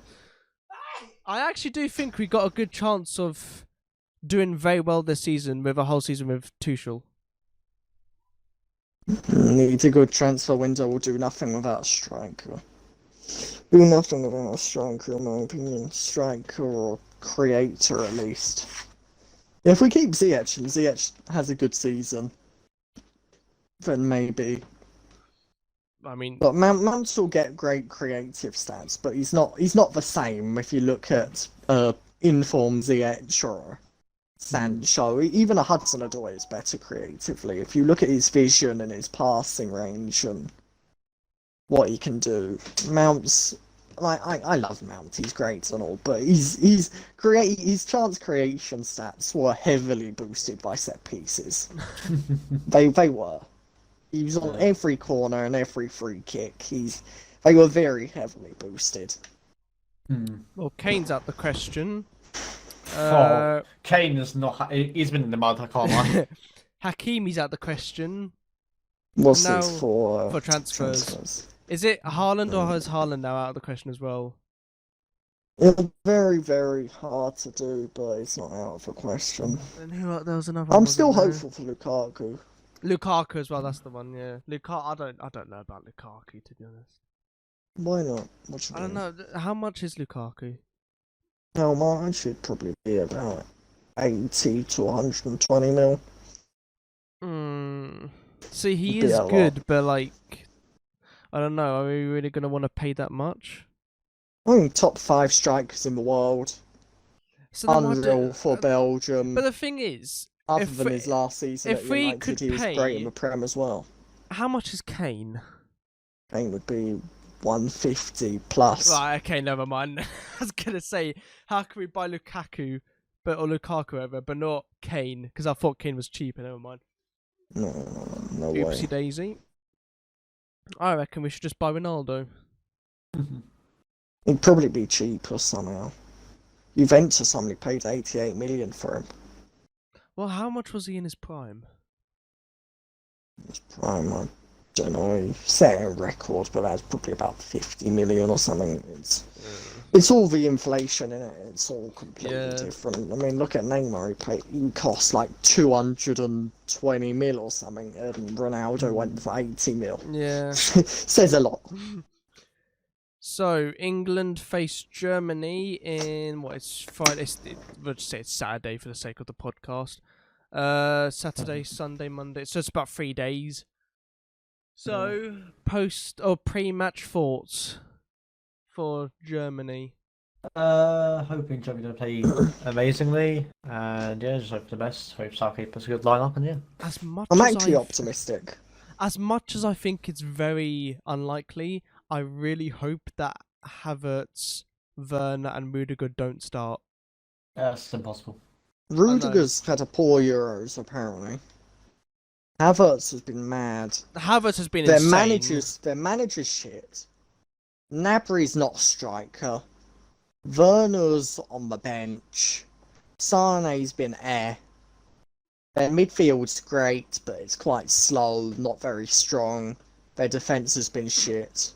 I actually do think we got a good chance of doing very well this season with a whole season with Tuchel. Need a good transfer window. Will do nothing without a striker. Do nothing without a striker, in my opinion. Striker or creator, at least. If we keep Ziyech and Ziyech has a good season, then maybe. I mean, But Mount will get great creative stats, but he's not the same if you look at informed Ziyech or Sancho. Even a Hudson-Odoi is better creatively. If you look at his vision and his passing range and what he can do, Mount's like I love Mount. He's great and all, but his chance creation stats were heavily boosted by set pieces. They were. He was on every corner and every free kick. They were very heavily boosted. well, Kane's out the question. Oh, Kane is not. He's been in the mud. I can't lie. Hakimi's out the question. What's Now, this for? for transfers. Is it Haaland or is Haaland now out of the question as well? It's very, very hard to do, but it's not out of the question. And there was another. I'm one, still wasn't there? hopeful for Lukaku. Lukaku as well. That's the one. Yeah, Lukaku. I don't know about Lukaku, to be honest. Why not? What you I don't know. How much is Lukaku? How much? Should probably be about 80 to 120 mil. See, he Be is a lot. good, but like, I don't know. Are we really gonna want to pay that much? I think top 5 strikers in the world. So then I Unreal do- for Belgium. But the thing is, Other if than we- his last season if at we United, could he was pay- great in the Prem as well. how much is Kane? I think it would be 150 plus. Right, okay, never mind. I was gonna say, how can we buy Lukaku, or Lukaku over, but not Kane? Because I thought Kane was cheaper. Never mind. No way. Oopsie daisy. I reckon we should just buy Ronaldo. It'd probably be cheaper somehow. Juventus only paid 88 million for him. Well, how much was he in his prime? His prime, I don't know, he set a record, but that's probably about 50 million or something. It's all the inflation in it. It's all completely different. I mean, look at Neymar. He cost like 220 mil or something, and Ronaldo went for 80 mil. Yeah. Says a lot. So England face Germany in it's Friday. We'll just say it's Saturday for the sake of the podcast. Saturday, Sunday, Monday. So it's about 3 days. So post or pre-match thoughts for Germany. Hoping Germany going to play amazingly, and yeah, just hope for the best. Hope Southgate puts a good lineup, and yeah. I'm actually optimistic. As much as I think it's very unlikely, I really hope that Havertz, Werner, and Rudiger don't start. That's impossible. Rudiger's had a poor Euros, apparently. Havertz has been mad. Havertz has been insane. Their manager's shit. Gnabry's not a striker. Werner's on the bench. Sane's been air. Their midfield's great, but it's quite slow, not very strong. Their defence has been shit.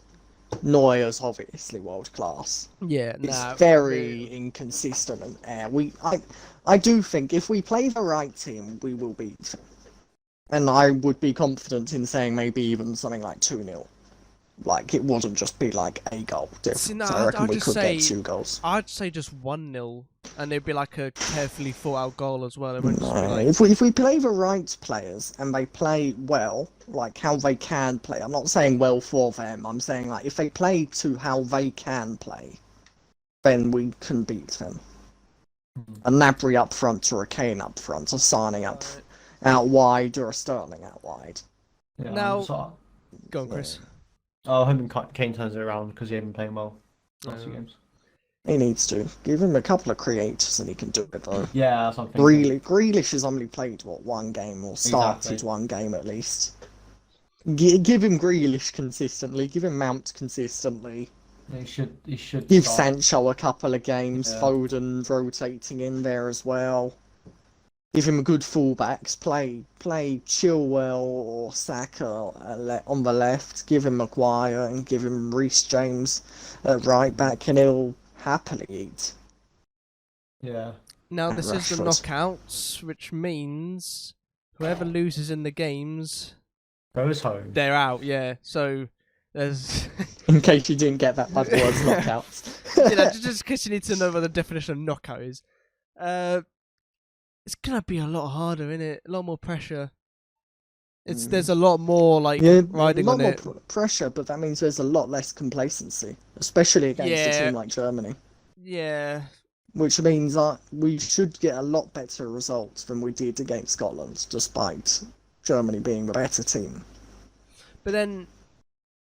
Neuer's obviously world class. Yeah, it's very inconsistent and air. I do think if we play the right team, we will beat them. And I would be confident in saying maybe even something like 2-0. Like, it wouldn't just be like a goal difference. I reckon we could get 2 goals. I'd say just 1-0, and it'd be like a carefully thought out goal as well. If we play the right players and they play well, like how they can play, I'm not saying well for them, I'm saying like if they play to how they can play, then we can beat them. A Gnabry up front or a Kane up front, or Sane up out wide or a Sterling out wide. Yeah, now, go on, Chris. I'm hoping Kane turns it around because he hasn't been playing well last 2 games. He needs to. Give him a couple of creators and he can do it though. Yeah, that's something. Grealish has only played, one game, or started one game at least. Give him Grealish consistently, give him Mount consistently. He should give Sancho a couple of games, Foden rotating in there as well. Give him a good fullbacks, play Chilwell or Saka on the left, give him Maguire and give him Reece James at right back, and he'll happily eat. Yeah. Now this is the knockouts, which means whoever loses in the games goes home. They're out, yeah. So there's in case you didn't get that by the words knockouts. Just in case you need to know what the definition of knockout is. It's gonna be a lot harder, innit? A lot more pressure. There's a lot more riding on it. A lot more pressure, but that means there's a lot less complacency, especially against a team like Germany. Yeah. Which means we should get a lot better results than we did against Scotland, despite Germany being the better team. But then,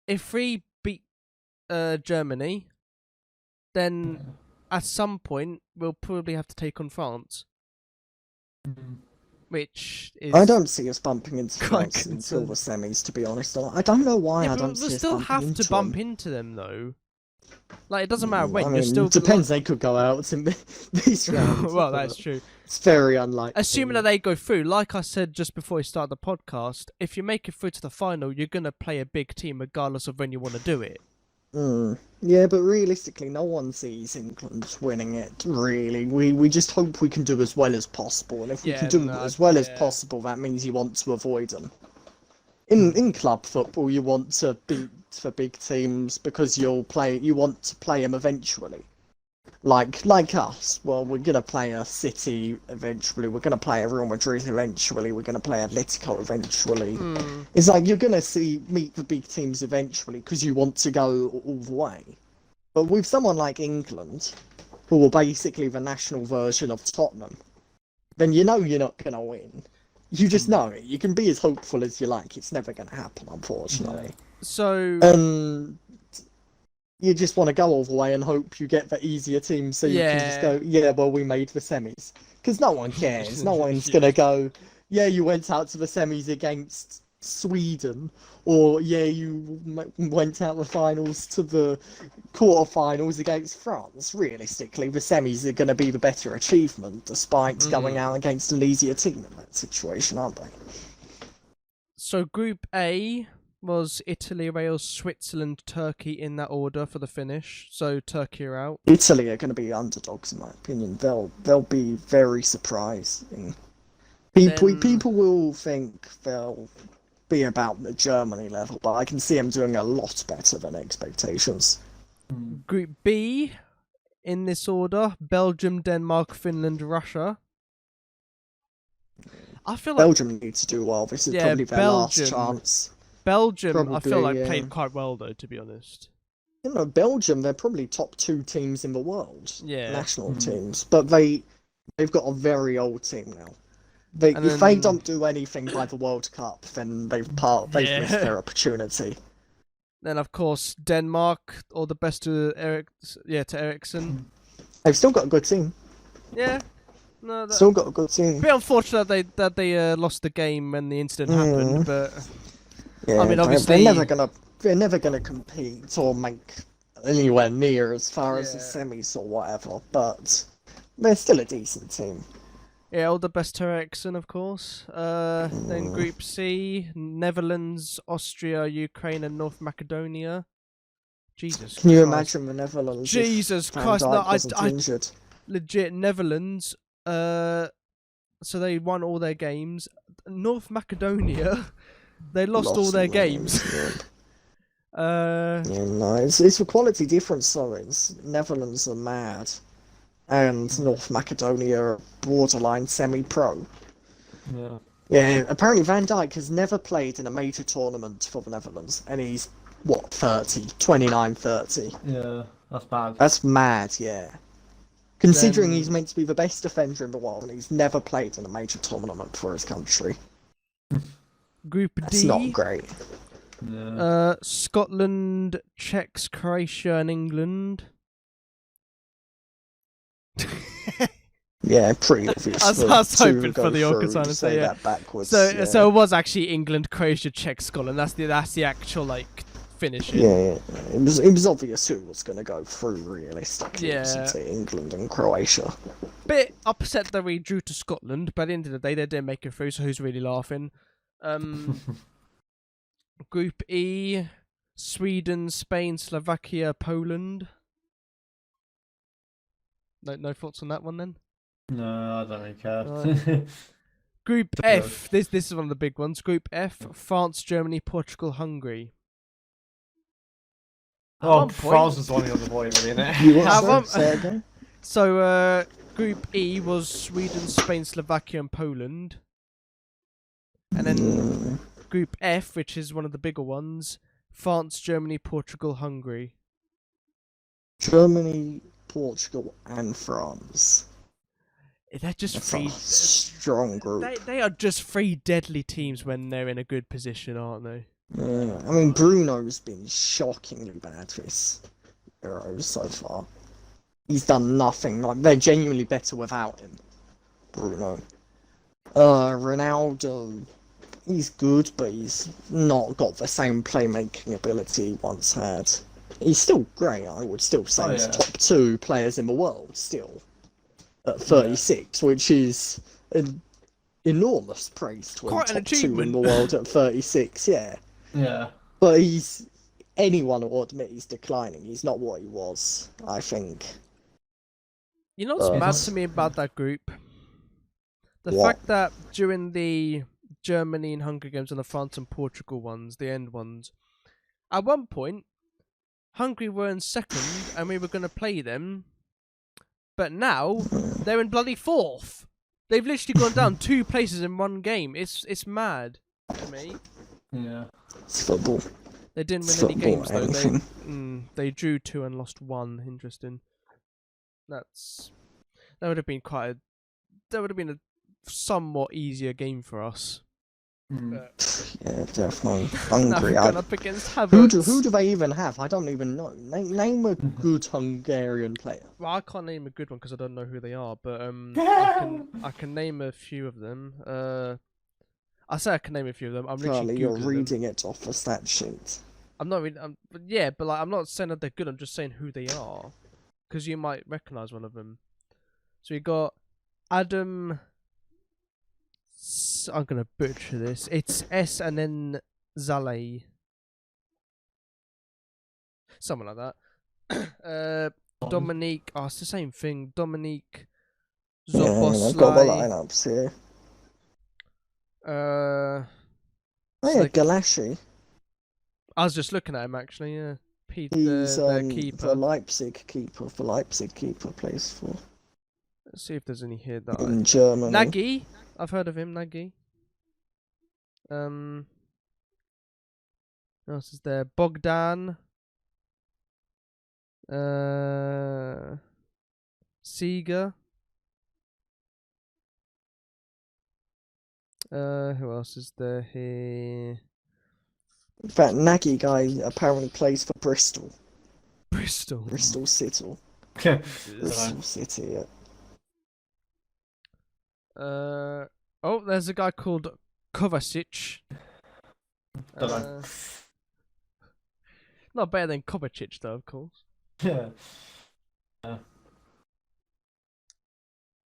if we beat Germany, then at some point we'll probably have to take on France. Which is I don't see us bumping into France until the semis, to be honest. I don't know why I don't see us bumping into them. We'll still have to bump into them, though. Like, it doesn't matter when. I mean, still depends. They could go out in these rounds. Well, that's true. It's very unlikely. Assuming that they go through, like I said just before we started the podcast, if you make it through to the final, you're going to play a big team regardless of when you want to do it. Yeah, but realistically, no one sees England winning it, really. We just hope we can do as well as possible, and if we can do as well as possible, that means you want to avoid them. In club football, you want to beat the big teams because you want to play them eventually. Like us, well, we're going to play a City eventually, we're going to play a Real Madrid eventually, we're going to play Atletico eventually. It's like you're going to meet the big teams eventually because you want to go all the way. But with someone like England, who are basically the national version of Tottenham, then you know you're not going to win. You just know it. You can be as hopeful as you like. It's never going to happen, unfortunately. So... you just want to go all the way and hope you get the easier team so you can just go, we made the semis. Because no one cares. No one's going to go, you went out to the semis against Sweden, or yeah, you went out the finals to the quarterfinals against France. Realistically, the semis are going to be the better achievement, despite going out against an easier team in that situation, aren't they? So Group A was Italy, Wales, Switzerland, Turkey in that order for the finish. So Turkey are out. Italy are going to be underdogs, in my opinion. They'll be very surprising. People will think they'll be about the Germany level, but I can see them doing a lot better than expectations. Group B, in this order, Belgium, Denmark, Finland, Russia. I feel like Belgium need to do well. This is probably their last chance. Belgium, Probably, I feel like yeah. played quite well though, to be honest. You know, Belgium, they're probably top 2 teams in the world. Yeah. National teams. But they've got a very old team now. If they don't do anything by the World Cup, then they've missed their opportunity. Then of course Denmark, all the best to Ericsson. They've still got a good team. Yeah. No, still got a good team. A bit unfortunate that they lost the game when the incident happened, but yeah, I mean obviously they're never gonna compete or make anywhere near as far as the semis or whatever, but they're still a decent team. Yeah, all the best to Ericsson, of course. Then Group C, Netherlands, Austria, Ukraine, and North Macedonia. Jesus Can you Christ. imagine the Netherlands? Jesus Van Christ, Dijk no, wasn't I injured. legit Netherlands. So they won all their games. North Macedonia, they lost all their games. Yeah, no, it's a quality difference. So it's Netherlands are mad. And North Macedonia are borderline semi-pro. Yeah. Yeah, apparently Van Dijk has never played in a major tournament for the Netherlands. And he's, 29, 30. Yeah, that's bad. That's mad, yeah. Considering he's meant to be the best defender in the world, and he's never played in a major tournament for his country. Group D. That's not great. Yeah. Scotland, Czechs, Croatia, and England. Yeah, pretty obvious. I was hoping for the awkward sign to say that backwards. So it was actually England, Croatia, Czech, Scotland. That's the actual finish. Yeah. It was obvious who was going to go through realistically. Yeah. England and Croatia. Bit upset that we drew to Scotland, but at the end of the day, they didn't make it through. So who's really laughing? Group E, Sweden, Spain, Slovakia, Poland. No thoughts on that one then? No, I don't really care. Group F. This is one of the big ones. Group F: France, Germany, Portugal, Hungary. France was one of the boy, really, isn't it? So Group E was Sweden, Spain, Slovakia, and Poland. And then Group F, which is one of the bigger ones: France, Germany, Portugal, Hungary. Germany, Portugal, and France. They're just That's three a strong group. They are just 3 deadly teams when they're in a good position, aren't they? Yeah, I mean Bruno's been shockingly bad this Euros so far. He's done nothing. They're genuinely better without him. Bruno. Ronaldo. He's good, but he's not got the same playmaking ability he once had. He's still great. I would still say he's top 2 players in the world still. At 36, which is an enormous praise to Quite him. an Top 2 achievement. in the world at 36, yeah. Yeah. But anyone will admit he's declining. He's not what he was, I think. You know what's mad to me about that group? The fact that during the Germany and Hungary games and the France and Portugal ones, the end ones, at one point, Hungary were in second and we were going to play them. But now, they're in bloody 4th. They've literally gone down 2 places in one game. It's mad to me. Yeah. It's football. They didn't win any games though. They drew 2 and lost 1. Interesting. That would have been a somewhat easier game for us. Yeah, definitely. Hungary. Up against Havertz. Who do they even have? I don't even know. Name a good Hungarian player. Well, I can't name a good one because I don't know who they are, but I can name a few of them. I say I can name a few of them. I'm literally Charlie, you're Googling them. reading it off a stat sheet. I'm not reading. Yeah, but like I'm not saying that they're good. I'm just saying who they are, because you might recognize one of them. So you got Adam. I'm gonna butcher this. It's S and then Zaleh. Something like that. Dominique. Oh, it's the same thing. Dominique Yeah, I've got the Zoboslai. lineups here. Oh yeah, Galashi. I was just looking at him actually. Yeah, Pete, He's the keeper. the Leipzig keeper. For Leipzig keeper plays for Let's see if there's any here that in Germany. Nagy. I've heard of him, Nagy. Who else is there? Bogdan. Seeger. Who else is there here? In fact, Nagy guy apparently plays for Bristol. Bristol. Bristol City. Bristol City. Yeah. Oh, there's a guy called Kovacic. Dunno. Not better than Kovacic, though, of course. Yeah.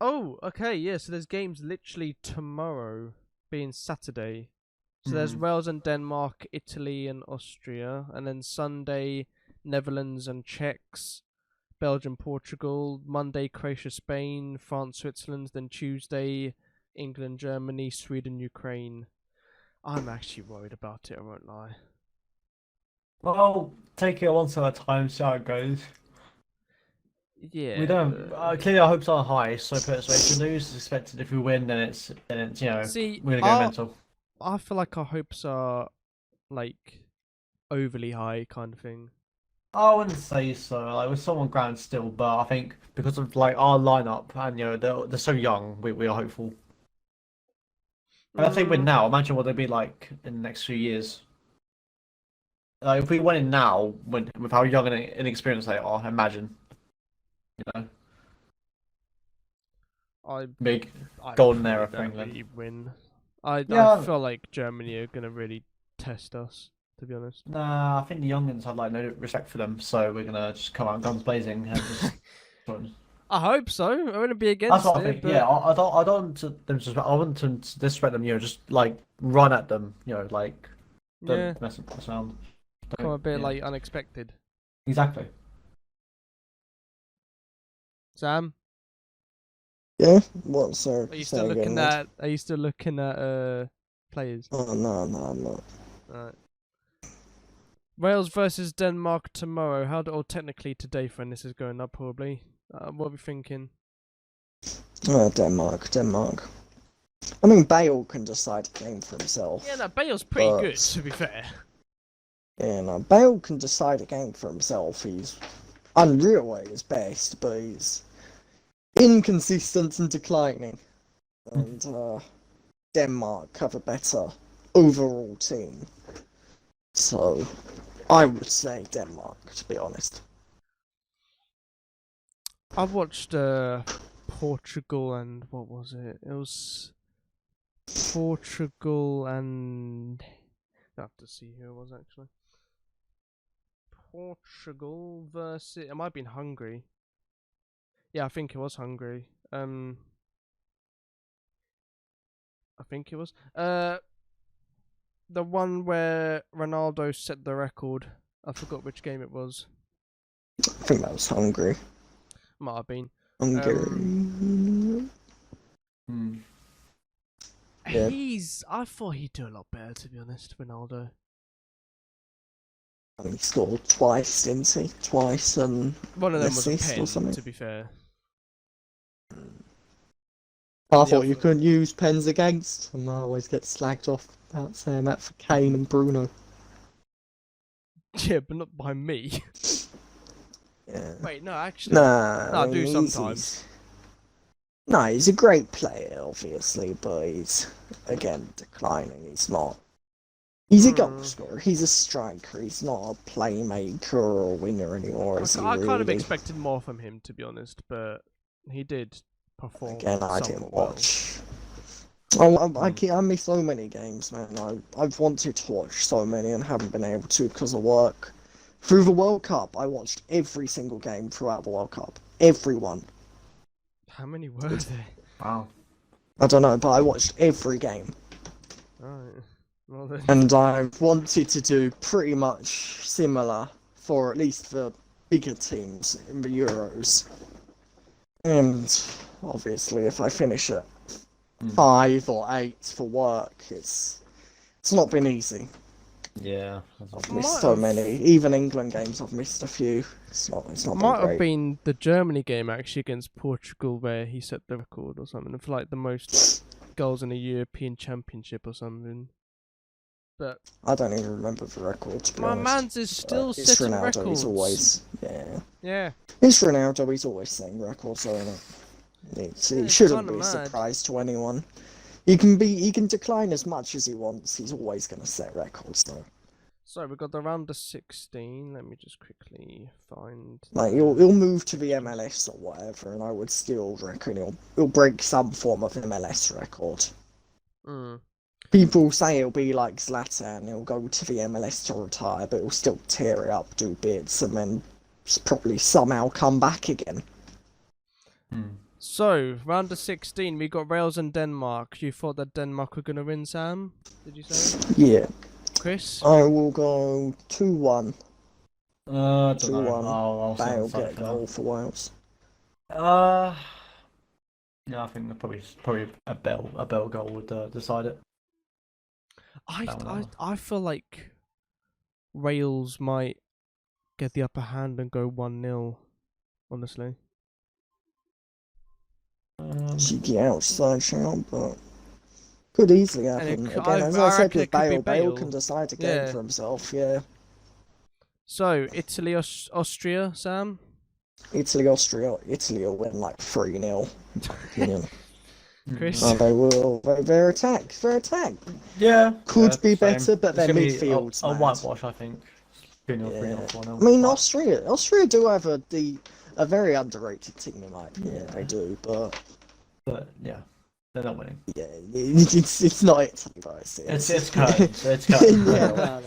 Oh, okay, yeah. So there's games literally tomorrow, being Saturday. So there's Wales and Denmark, Italy and Austria, and then Sunday, Netherlands and Czechs, Belgium, Portugal. Monday, Croatia, Spain, France, Switzerland. Then Tuesday, England, Germany, Sweden, Ukraine. I'm actually worried about it. I won't lie. Well, take it one step at a time, see how it goes. Yeah. We don't. Clearly, our hopes are high. So persuasion news is expected. If we win, then it's you know See, we're gonna go mental. I feel like our hopes are like overly high, kind of thing. I wouldn't say so. Like we're still on ground still, but I think because of like our lineup and you know they're so young, we are hopeful. And I think we're now. Imagine what they'd be like in the next few years. Like if we went in now, with how young and inexperienced they are, imagine. You know, big golden era that thing. really win. I Yeah. feel like Germany are gonna really test us, to be honest. Nah, I think the youngins have like no respect for them, so we're gonna just come out guns blazing and just. I hope so. I wouldn't be against That's what I it. think. But... Yeah, I don't want them to. I want them to disrespect them. You know, just like run at them. You know, like don't mess around. Come a bit like unexpected. Exactly. Sam, Yeah. What, sir? are you still looking at? Are you still looking at players? Oh no, I'm not. Alright. Wales versus Denmark tomorrow. Or technically today, when this is going up, probably. What are we thinking? Denmark. I mean, Bale can decide a game for himself. Yeah, no, Bale's pretty good, to be fair. Yeah, no, Bale can decide a game for himself. He's unreal at his best, but he's inconsistent and declining. And Denmark have a better overall team. So, I would say Denmark, to be honest. I watched Portugal and what was it? It was Portugal and I have to see who it was actually. Portugal versus it might have been Hungary. Yeah, I think it was Hungary. I think it was the one where Ronaldo set the record. I forgot which game it was. I think that was Hungary. Might have been. Hungary. Yeah. I thought he'd do a lot better, to be honest, Ronaldo. He scored twice, didn't he? Twice, and one of them was a assist pen, or something. to be fair. I thought you couldn't use pens against, and I always get slagged off about saying that for Kane and Bruno. Yeah, but not by me. Yeah. Wait, no, actually. Nah, No, I do sometimes. No, he's a great player, obviously, but he's, again, declining. He's not. He's a goal scorer. He's a striker. He's not a playmaker or a winner anymore. I kind of expected more from him, to be honest, but he did perform. Again, I didn't watch. I miss so many games, man. I've wanted to watch so many and haven't been able to because of work. Through the World Cup, I watched every single game throughout the World Cup. Everyone. How many were there? Wow. I don't know, but I watched every game. Right. Well then. And I've wanted to do pretty much similar for at least the bigger teams in the Euros. And obviously, if I finish at 5 or 8 for work, it's not been easy. Yeah. I've missed so many. Even England games, I've missed a few. It's not been Might have great. been the Germany game actually against Portugal where he set the record or something for like the most goals in a European Championship or something. But I don't even remember the record, to be my honest. man's is still It's setting Ronaldo, records. he's always... Yeah. Yeah. It's Ronaldo, he's always setting records, so it it's shouldn't kinda be a mad. surprise to anyone. He can decline as much as he wants, he's always going to set records, though. So we got the round of 16. Let me just quickly find. Like, he'll move to the MLS or whatever, and I would still reckon he'll break some form of MLS record. Mm. People say he'll be like Zlatan, he'll go to the MLS to retire, but he'll still tear it up, do bits, and then probably somehow come back again. So round of 16, we got Wales and Denmark. You thought that Denmark were gonna win, Sam? Did you say? Yeah. Chris? I will go 2-1. I don't 2-1. know. I'll say Bale on get a for goal for Wales. now. Yeah, I think probably a Bell goal would decide it. I feel like Wales might get the upper hand and go 1-0. Honestly. Cheeky outside shout, but could easily happen. it- Again, as I I said reckon with it could be Bale, Bale Bale. can decide a game Yeah. for himself, yeah. So Italy, Austria, Sam. Italy, Austria, Italy will win like 3-0. Yeah. Chris. They will. Their attack. Yeah. Could be same. better, but It's their gonna be midfield's a mad. whitewash, I think. 3-0, Yeah. 3-0, 4-0. I mean, Austria do have a very underrated team in my opinion. They do, but yeah, they're not winning. yeah, it's not Italy, guys. It's curtains. It's curtains. Yeah, no.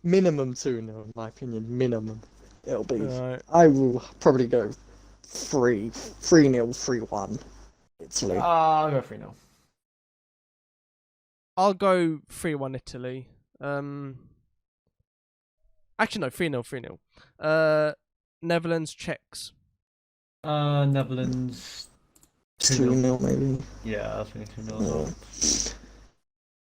Minimum 2-0 in my opinion. Minimum. It'll be. Right. I will probably go 3-0, 3-1. Italy. I'll go 3-0. I'll go 3-1 Italy. Actually no, 3-0, 3-0. Netherlands, Czechs. Netherlands 2-0 maybe. Yeah, I think 2-0 as well.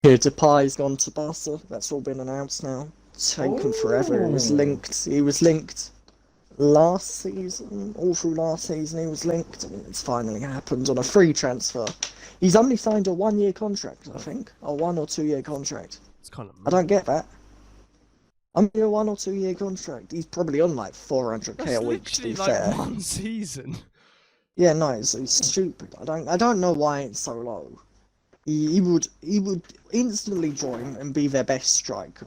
Here, Depay's gone to Barca. That's all been announced now. It's taken forever. He was linked last season. All through last season he was linked, and it's finally happened on a free transfer. He's only signed a 1-year contract, I think. A 1 or 2 year contract. It's kind of. I don't get that. Only a 1 or 2 year contract. He's probably on like 400k That's a week, to be literally like fair. one season. Yeah, no, it's stupid. I don't know why it's so low. He would instantly join and be their best striker.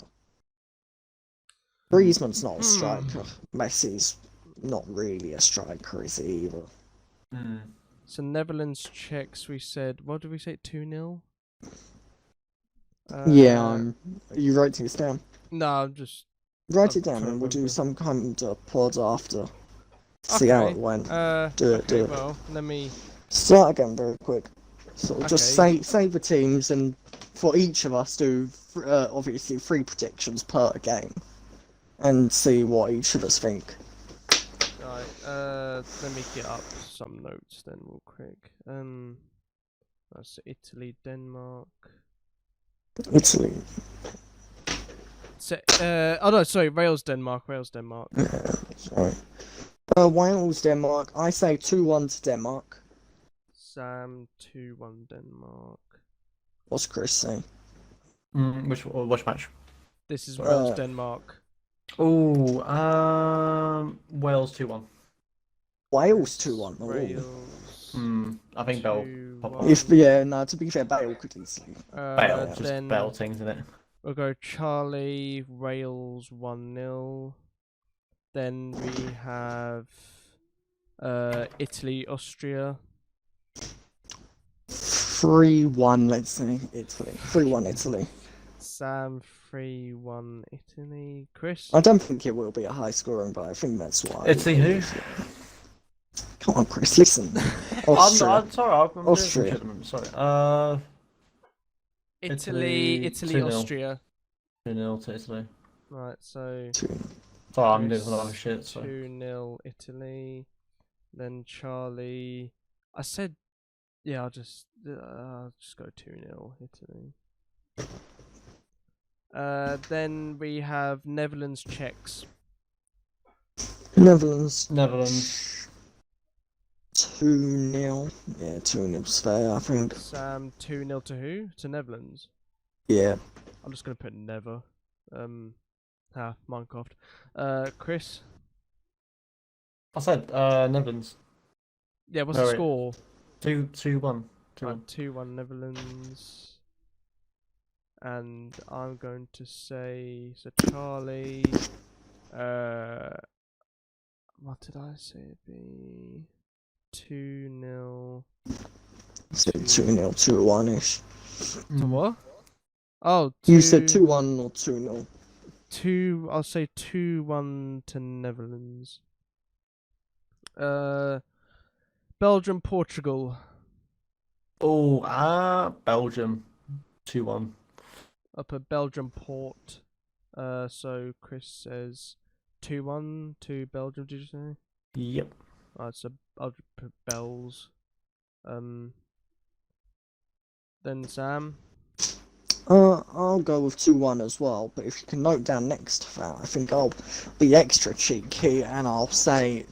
Griezmann's not a striker. Messi's not really a striker, is he either? So Netherlands, Czechs. We said. What did we say? 2-0. Yeah, are you writing this down? No, I'm just. Write I'm it down trying and to we'll do remember. some kind of pod after. See how it went. Do it. Well, let me. Start again very quick. So just Okay. say the teams, and for each of us do obviously 3 predictions per game, and see what each of us think. Right. Let me get up some notes then, real quick. That's Italy, Denmark. Italy. Oh no, sorry, Wales, Denmark. Yeah, sorry. Wales, Denmark. I say 2-1 to Denmark. Sam 2-1 Denmark. What's Chris saying? Which match? This is Wales, Denmark. Oh, Wales 2-1. Wales 2-1. Oh. Wales. I think Bell. 2-1. To be fair, Bale could easily. Bell, just Then Bell things, isn't it? we'll go Charlie, Wales 1-0. Then we have Italy, Austria. 3-1 3-1, let's say, Italy. 3-1 Italy. Sam 3-1 Italy. Chris? I don't think it will be a high scoring, but I think that's why. Italy who? Come on, Chris, listen. Austria. I'm sorry, I'm doing some Austria. shit at the moment, sorry. Italy, Italy, 2-0. Austria. 2-0 to Italy. Right, so Sorry, I'm doing some other shit, so. 2-0 Italy. Then Charlie. I said, yeah, I'll just go 2-0 Italy. Then we have Netherlands, Czechs. Netherlands. 2-0. Yeah, 2-0's fair, I think. Sam 2-0 to who? To Netherlands. Yeah. I'm just gonna put never. Minecraft. Chris. I said Netherlands. Yeah, what's No, the wait. score? 2-1. 2-1 Netherlands. And I'm going to say so Charlie. What did I say? It'd be 2-0. So 2-0, 2-1-ish. To what? Oh, You said 2-1 or 2-0. I'll say 2-1 to Netherlands. Belgium, Portugal. Oh, Belgium. 2-1. I'll put Belgium, Port. So Chris says 2-1 to Belgium. Did you say? Yep. Alright, so I'll just put Bells. Then Sam. I'll go with 2-1 as well, but if you can note down next to that, I think I'll be extra cheeky and I'll say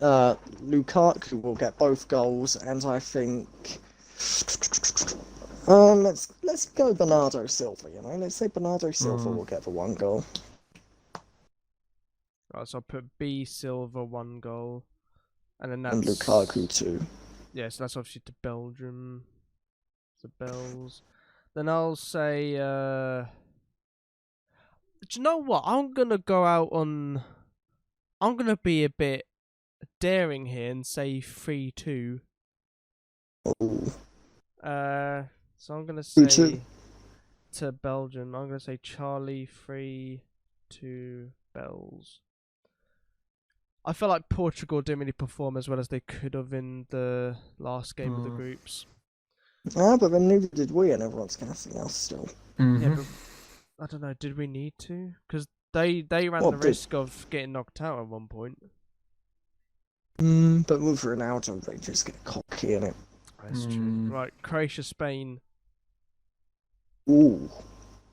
Lukaku will get both goals, and I think let's go Bernardo Silva. Let's say Bernardo Silva will get the 1 goal. Right, so I'll put B Silva 1 goal, and then that's And Lukaku 2. Yeah, so that's obviously to Belgium. The Bells. Then I'll say. Do you know what? I'm gonna go out on. I'm gonna be a bit daring here and say 3-2. Oh. So I'm gonna 3-2. say to Belgium. I'm gonna say Charlie 3-2 Bells. I feel like Portugal didn't really perform as well as they could have in the last game of the groups. But then neither did we, and everyone's gassing us still. Yeah, but I don't know. Did we need to? Because they ran the risk of getting knocked out at one point. But with Ronaldo, they just get cocky in it. That's true. Right, Croatia, Spain. Ooh.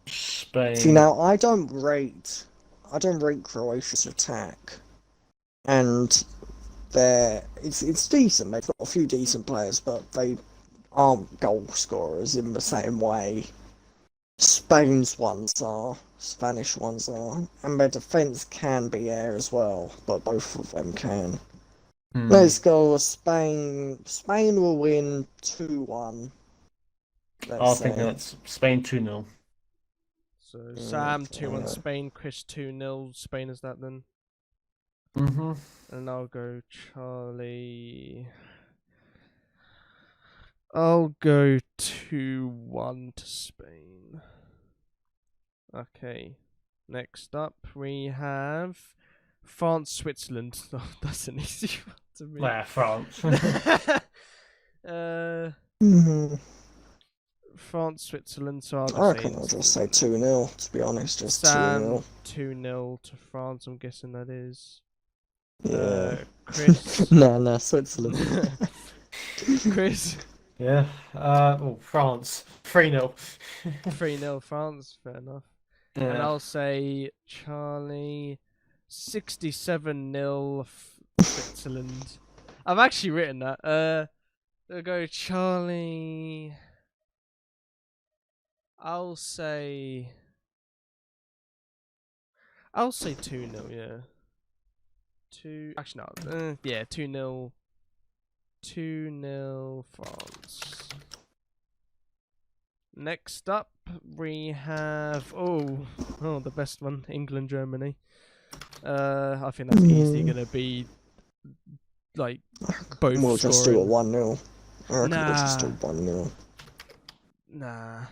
Spain. See, now I don't rate Croatia's attack, and it's decent. They've got a few decent players, but they aren't goal scorers in the same way Spanish ones are, and their defence can be air as well, but both of them can. Let's go Spain. Spain will win 2-1. I was thinking that's Spain 2-0. So Sam 2-1 Spain, Chris 2-0 Spain, is that then? And I'll go Charlie. I'll go 2-1 to Spain. Okay. Next up we have France, Switzerland. Oh, that's an easy one to me. Where, France? France, Switzerland. So I reckon I'll just say 2-0. To be honest, just 2-0. 2-0 to France. I'm guessing that is. Yeah. Chris. nah, Switzerland. Chris. Yeah. France. 3-0. 3-0 France. Fair enough. Yeah. And I'll say Charlie 67-0 Switzerland. I've actually written that. I'll go Charlie. I'll say 2-0, yeah. Actually no. Yeah, 2-0. 2-0 France. Next up we have the best one, England, Germany. I think that's easily gonna be like both We'll just do a scoring. 1-0. I reckon we'll just do 1-0. Nah.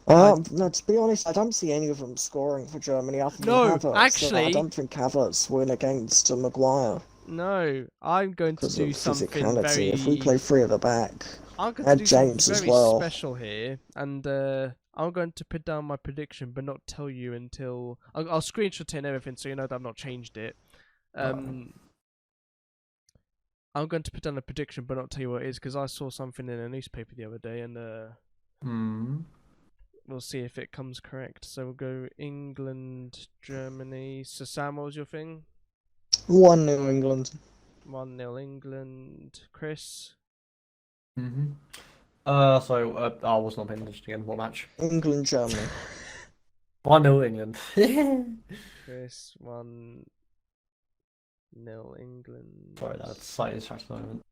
No, to be honest, I don't see any of them scoring for Germany other than No, Havertz. actually- I don't think Havertz will against Maguire No, I'm going to because of do something physicality. very. If we play three at the back, I'm going to add do James something as very well. special here, and I'm going to put down my prediction, but not tell you until I'll screenshot it and everything, so you know that I've not changed it. I'm going to put down a prediction, but not tell you what it is, because I saw something in a newspaper the other day, and we'll see if it comes correct. So we'll go England, Germany. So Sam, what was your thing? 1-0 England. 1-0 England. Chris? So I was not paying attention again. What match? England, Germany. 1-0 England. Chris, 1-0 England. Sorry, that's slightly distracted at the moment.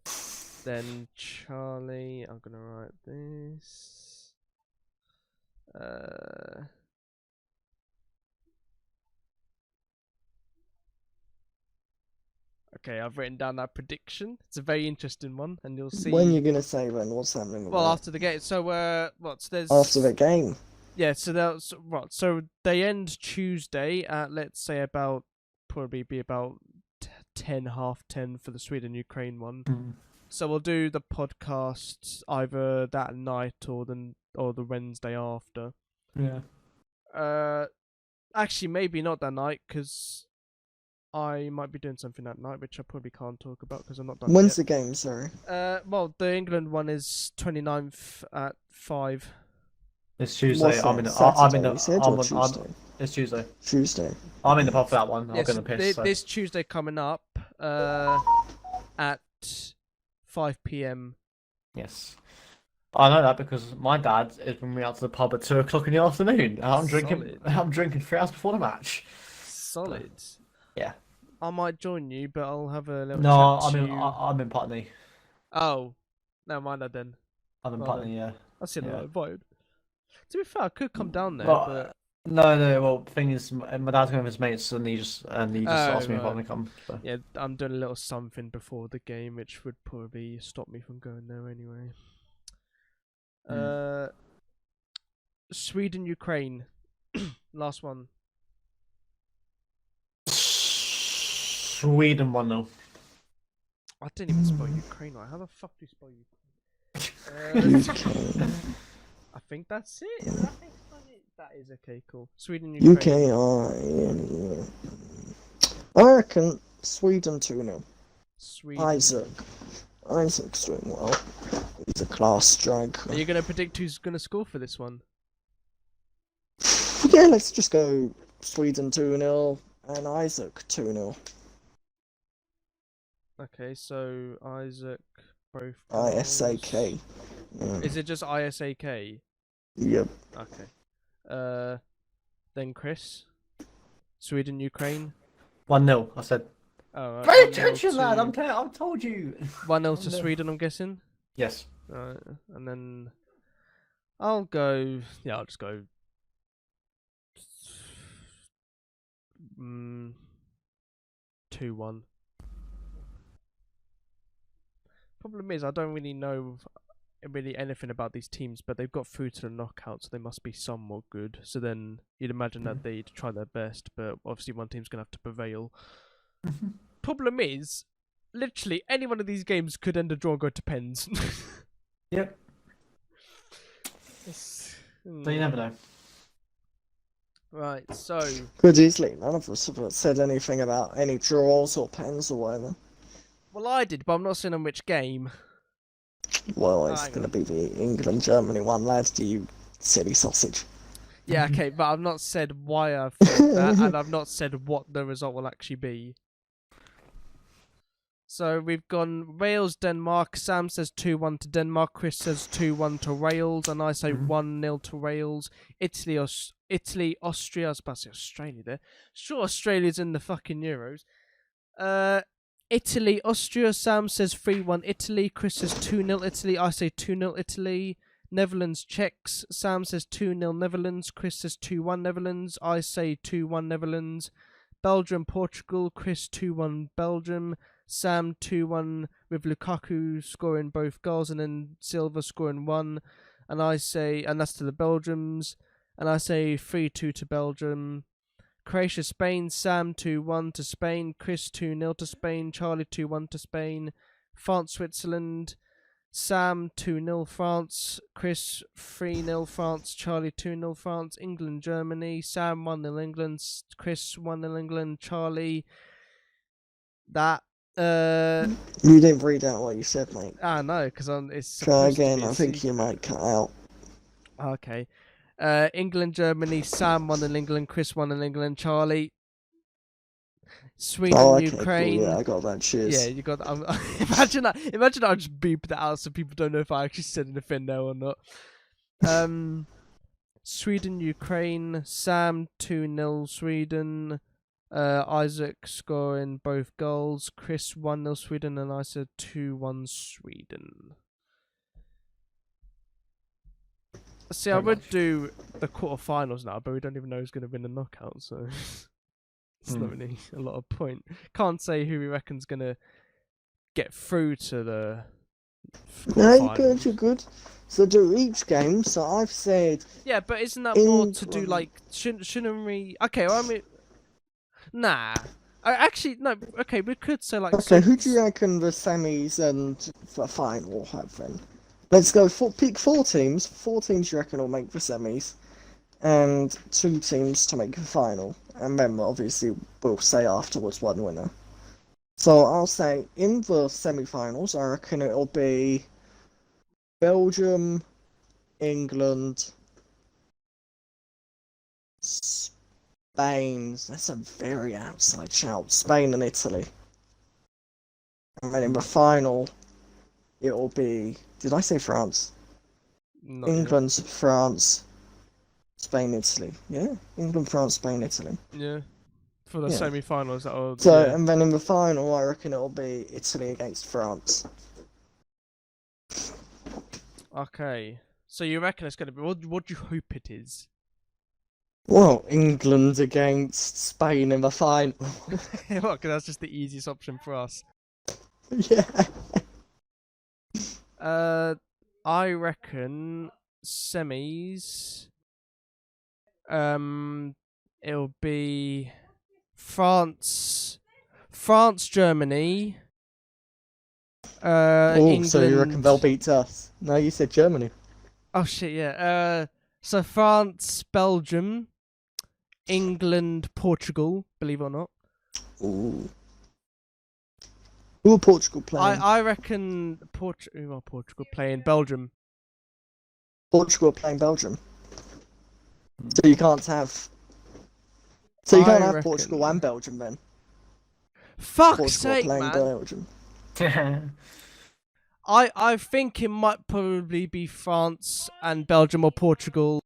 Then Charlie, I'm gonna write this. Okay, I've written down that prediction. It's a very interesting one, and you'll see. When you're gonna say when? What's happening? With Well, that? after the game. So, what's there's After the game. Yeah, so that's what. So they end Tuesday at, let's say, about probably be about 10, half 10 for the Sweden-Ukraine one. So we'll do the podcast either that night or the Wednesday after. Yeah. Actually, maybe not that night, because I might be doing something that night, which I probably can't talk about because I'm not done When's yet. the game, sorry? Well, the England one is 29th at 5. It's Tuesday. What's I'm in. that, I'm in. Saturday, you said, or Tuesday? It's Tuesday. Tuesday. I'm in the pub for that one. I'm Yes, gonna piss. So. this Tuesday coming up at 5 p.m. Yes. I know that because my dad is bringing me out to the pub at 2 o'clock in the afternoon. And I'm drinking. Solid. I'm drinking 3 hours before the match. Solid. Yeah. I might join you, but I'll have a little No, chat to I'm in. you. I'm in Putney. Oh, no, mind that then. I'm in Well Putney. Yeah. I see Yeah. that invited. To be fair, I could come down there, Well, but No. Well, the thing is, my dad's going with his mates, and he just asked me if I right. want to come. So. yeah, I'm doing a little something before the game, which would probably stop me from going there anyway. Sweden, Ukraine, last one. Sweden 1-0. I didn't even spell Ukraine right. How the fuck do you spell Ukraine? UK. I think that's it. That is okay. Cool. Sweden, Ukraine. I reckon Sweden 2-0. Sweden. Isaac's doing well. He's a class striker. Are you gonna predict who's gonna score for this one? Yeah, let's just go Sweden 2-0 and Isaac 2-0. Okay, so Isaac, both. ISAK. Yeah. Is it just ISAK? Yep. Okay. Then Chris. Sweden, Ukraine. 1-0. I said. Oh, right. Pay 1-0 attention, lad. to- I've told you. 1-0 to 1-0. Sweden, I'm guessing. Yes. Right, and then I'll go. Yeah, I'll just go. 2-1. Problem is, I don't really know anything about these teams, but they've got through to the knockouts, so they must be somewhat good. So then you'd imagine that they'd try their best, but obviously one team's gonna have to prevail. Problem is, literally any one of these games could end a draw and go to pens. Yep. So you never know. Right, so Could easily. None of us have said anything about any draws or pens or whatever. well, I did, but I'm not saying on which game. Well, it's hang going to on. be the England-Germany one, lads, you silly sausage. Yeah, okay, but I've not said why I've thought that, and I've not said what the result will actually be. So we've gone Wales, Denmark. Sam says 2-1 to Denmark. Chris says 2-1 to Wales, and I say 1-0 to Wales. Italy, Austria. I was about to say Australia there. Sure, Australia's in the fucking Euros. Italy, Austria. Sam says 3-1 Italy. Chris says 2-0 Italy. I say 2-0 Italy. Netherlands, Czechs. Sam says 2-0 Netherlands. Chris says 2-1 Netherlands. I say 2-1 Netherlands. Belgium, Portugal. Chris 2-1 Belgium. Sam 2-1 with Lukaku scoring both goals and then Silva scoring one. and that's to the Belgians, and I say 3-2 to Belgium. Croatia, Spain, Sam 2-1 to Spain, Chris 2-0 to Spain, Charlie 2-1 to Spain, France, Switzerland, Sam 2-0 France, Chris 3-0 France, Charlie 2-0 France, England, Germany, Sam 1-0 England, Chris 1-0 England, Charlie. That You didn't read out what you said, mate. no, because it's Try supposed to again. be a I think secret. you might cut out. Okay. England, Germany, Sam 1-0 England, Chris 1-0 England, Charlie. Sweden, Oh, okay, Ukraine. cool. Yeah, I got that. Cheers. Yeah, you got. Imagine that. Imagine I just beep that out so people don't know if I actually said anything there or not. Sweden, Ukraine. Sam 2-0 Sweden. Isaac scoring both goals. Chris 1-0 Sweden, and I said 2-1 Sweden. See, I would do the quarterfinals now, but we don't even know who's going to win the knockout, so it's not really a lot of point. Can't say who we reckon's going to get through to the No, you're quarterfinals. good. You're good. So do each game. So I've said. Yeah, but isn't that more to do England. like shouldn't we? Okay, well, I mean, nah. Actually, no. Okay, we could say like. Okay, who do you reckon the semis and the final will have then? Let's go pick 4 teams. 4 teams you reckon will make the semis, and 2 teams to make the final. And then obviously we'll say afterwards one winner. So I'll say in the semi-finals, I reckon it'll be Belgium, England, Spain. That's a very outside shout. Spain and Italy. And then in the final, it'll be. Did I say France? Not yet. England, France, Spain, Italy. Yeah, England, France, Spain, Italy. Yeah. For the Yeah. semi-finals, that'll. So, yeah. and then in the final, I reckon it'll be Italy against France. Okay. So you reckon it's gonna be? What do you hope it is? Well, England against Spain in the final. What? Because that's just the easiest option for us. Yeah. I reckon semis. It'll be France, Germany. Oh, England. so you reckon they'll beat us? No, you said Germany. Oh shit, yeah. So France, Belgium, England, Portugal. Believe it or not. Ooh. Who are Portugal playing? I reckon Portugal playing Belgium. Portugal are playing Belgium. So you can't have. So you can't I have reckon- Portugal and Belgium then. Fuck's Portugal sake, playing man! Belgium. I think it might probably be France and Belgium or Portugal,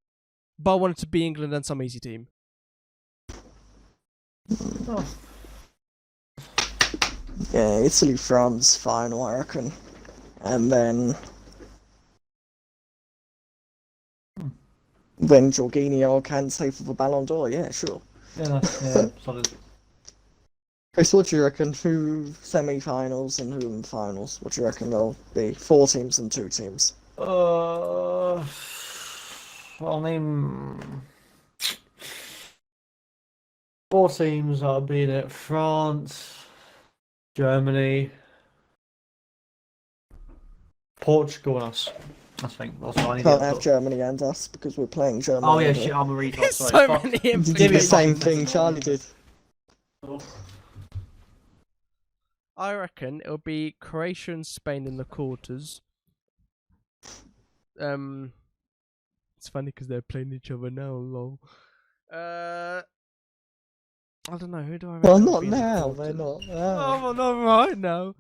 but I want it to be England and some easy team. Oh. Yeah, Italy, France final, I reckon. And then. When Jorginho can say for the Ballon d'Or, yeah, sure. Yeah, solid. Chris, what do you reckon? Who semi-finals and who in finals? What do you reckon there'll be? 4 teams and 2 teams. I'll name 4 teams. I'll be in it: France, Germany, Portugal, and us. I think that's what I need Can't to have put. Germany and us because we're playing Germany. Oh yeah, and- shit, I'm a retard. There's Sorry. so Fuck. many You did the implications. same thing Charlie did. I reckon it'll be Croatia and Spain in the quarters. It's funny because they're playing each other now. Lol. I don't know. Who do I? Well, reckon will not be in the now. quarters? They're not. Oh, well, not right now.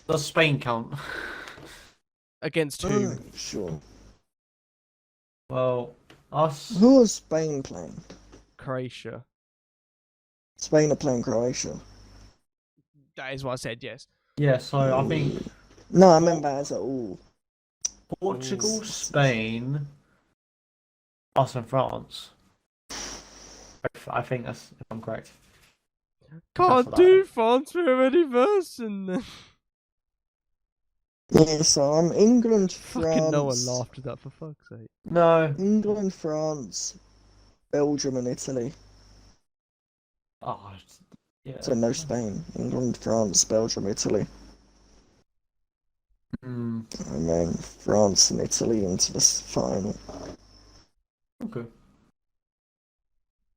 Does Spain count? Against who? Sure. Well, us. Who is Spain playing? Croatia. Spain are playing Croatia. That is what I said. Yes. Yeah, so I think No, I meant that as a ooh. Portugal, Spain, us, and France. I think that's if I'm correct. Can't what I do think. France. We're already versing. Yeah, so England, Fucking no one France, laughed at that, for fuck's sake. No. England, France, Belgium, and Italy. Oh, yeah. So no Spain. England, France, Belgium, Italy. Hmm. And then France and Italy into the final. Okay.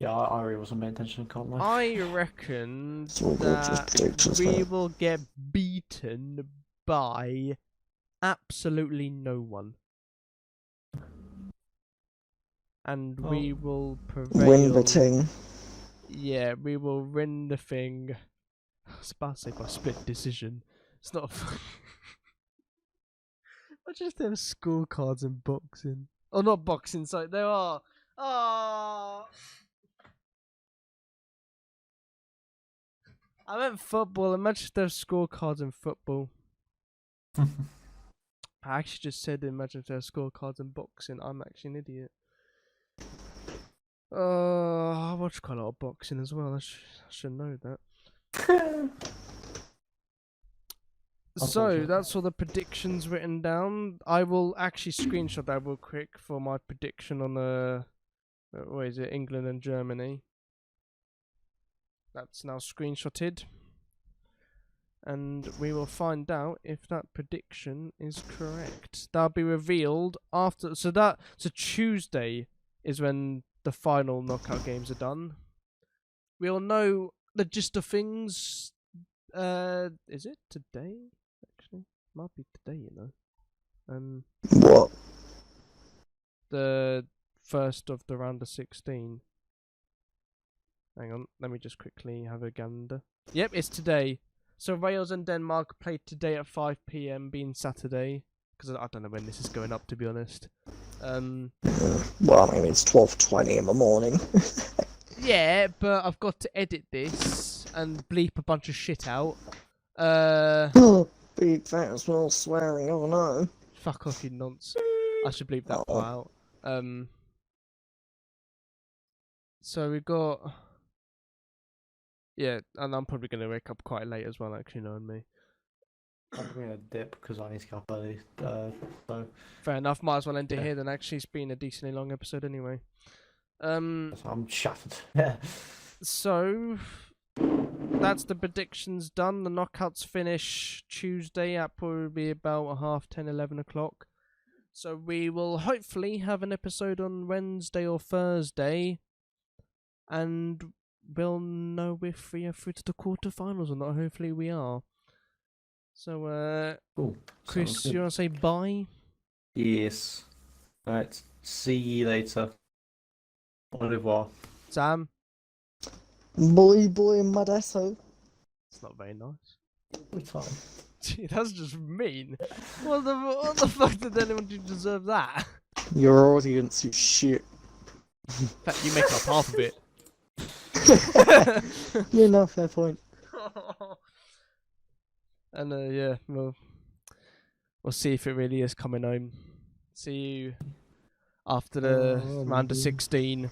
Yeah, I really wasn't paying attention, can't lie. I reckon It's all good, just that predictions, we mate. will get beaten by absolutely no one. And we will prevail. Win the thing. Yeah, we will win the thing. I was about to say by split decision. It's not. I just have scorecards in boxing. Oh, not boxing. Sorry, there are. Oh. I meant football. Imagine if there's scorecards in football. I actually just said imagine if there's scorecards in boxing. I'm actually an idiot. I watch quite a lot of boxing as well. I should know that. So that's all the predictions written down. I will actually screenshot that real quick for my prediction on what is it, England and Germany. That's now screenshotted. And we will find out if that prediction is correct. That'll be revealed after. So Tuesday is when the final knockout games are done. We'll know the gist of things. Is it today? Actually, might be today. You know. What? The first of the round of 16. Hang on, let me just quickly have a gander. Yep, it's today. So Wales and Denmark played today at 5 p.m. being Saturday. Because I don't know when this is going up, to be honest. Well, I mean, it's 12:20 in the morning. Yeah, but I've got to edit this and bleep a bunch of shit out. Big fat as well, swearing, oh no. Fuck off, you nonce. I should bleep that part out. So we got... Yeah, and I'm probably going to wake up quite late as well, actually, knowing me. I'm going to dip because I need to get up early. So. Fair enough, might as well end it here then. Actually, it's been a decently long episode anyway. I'm shattered. Yeah. So that's the predictions done. The knockouts finish Tuesday at probably about 10:30, 11 o'clock. So we will hopefully have an episode on Wednesday or Thursday, and we'll know if we are through to the quarterfinals or not. Hopefully we are. So, Cool. Chris, you want to say bye? Yes. Alright. See you later. Au revoir. Sam? Boy, Madesso. It's not very nice. Every time. Gee, that's just mean. What the fuck did anyone do to deserve that? Your audience is shit. In fact, you make up half of it. Yeah, no, fair point. And yeah, we'll see if it really is coming home. See you after the round of 16.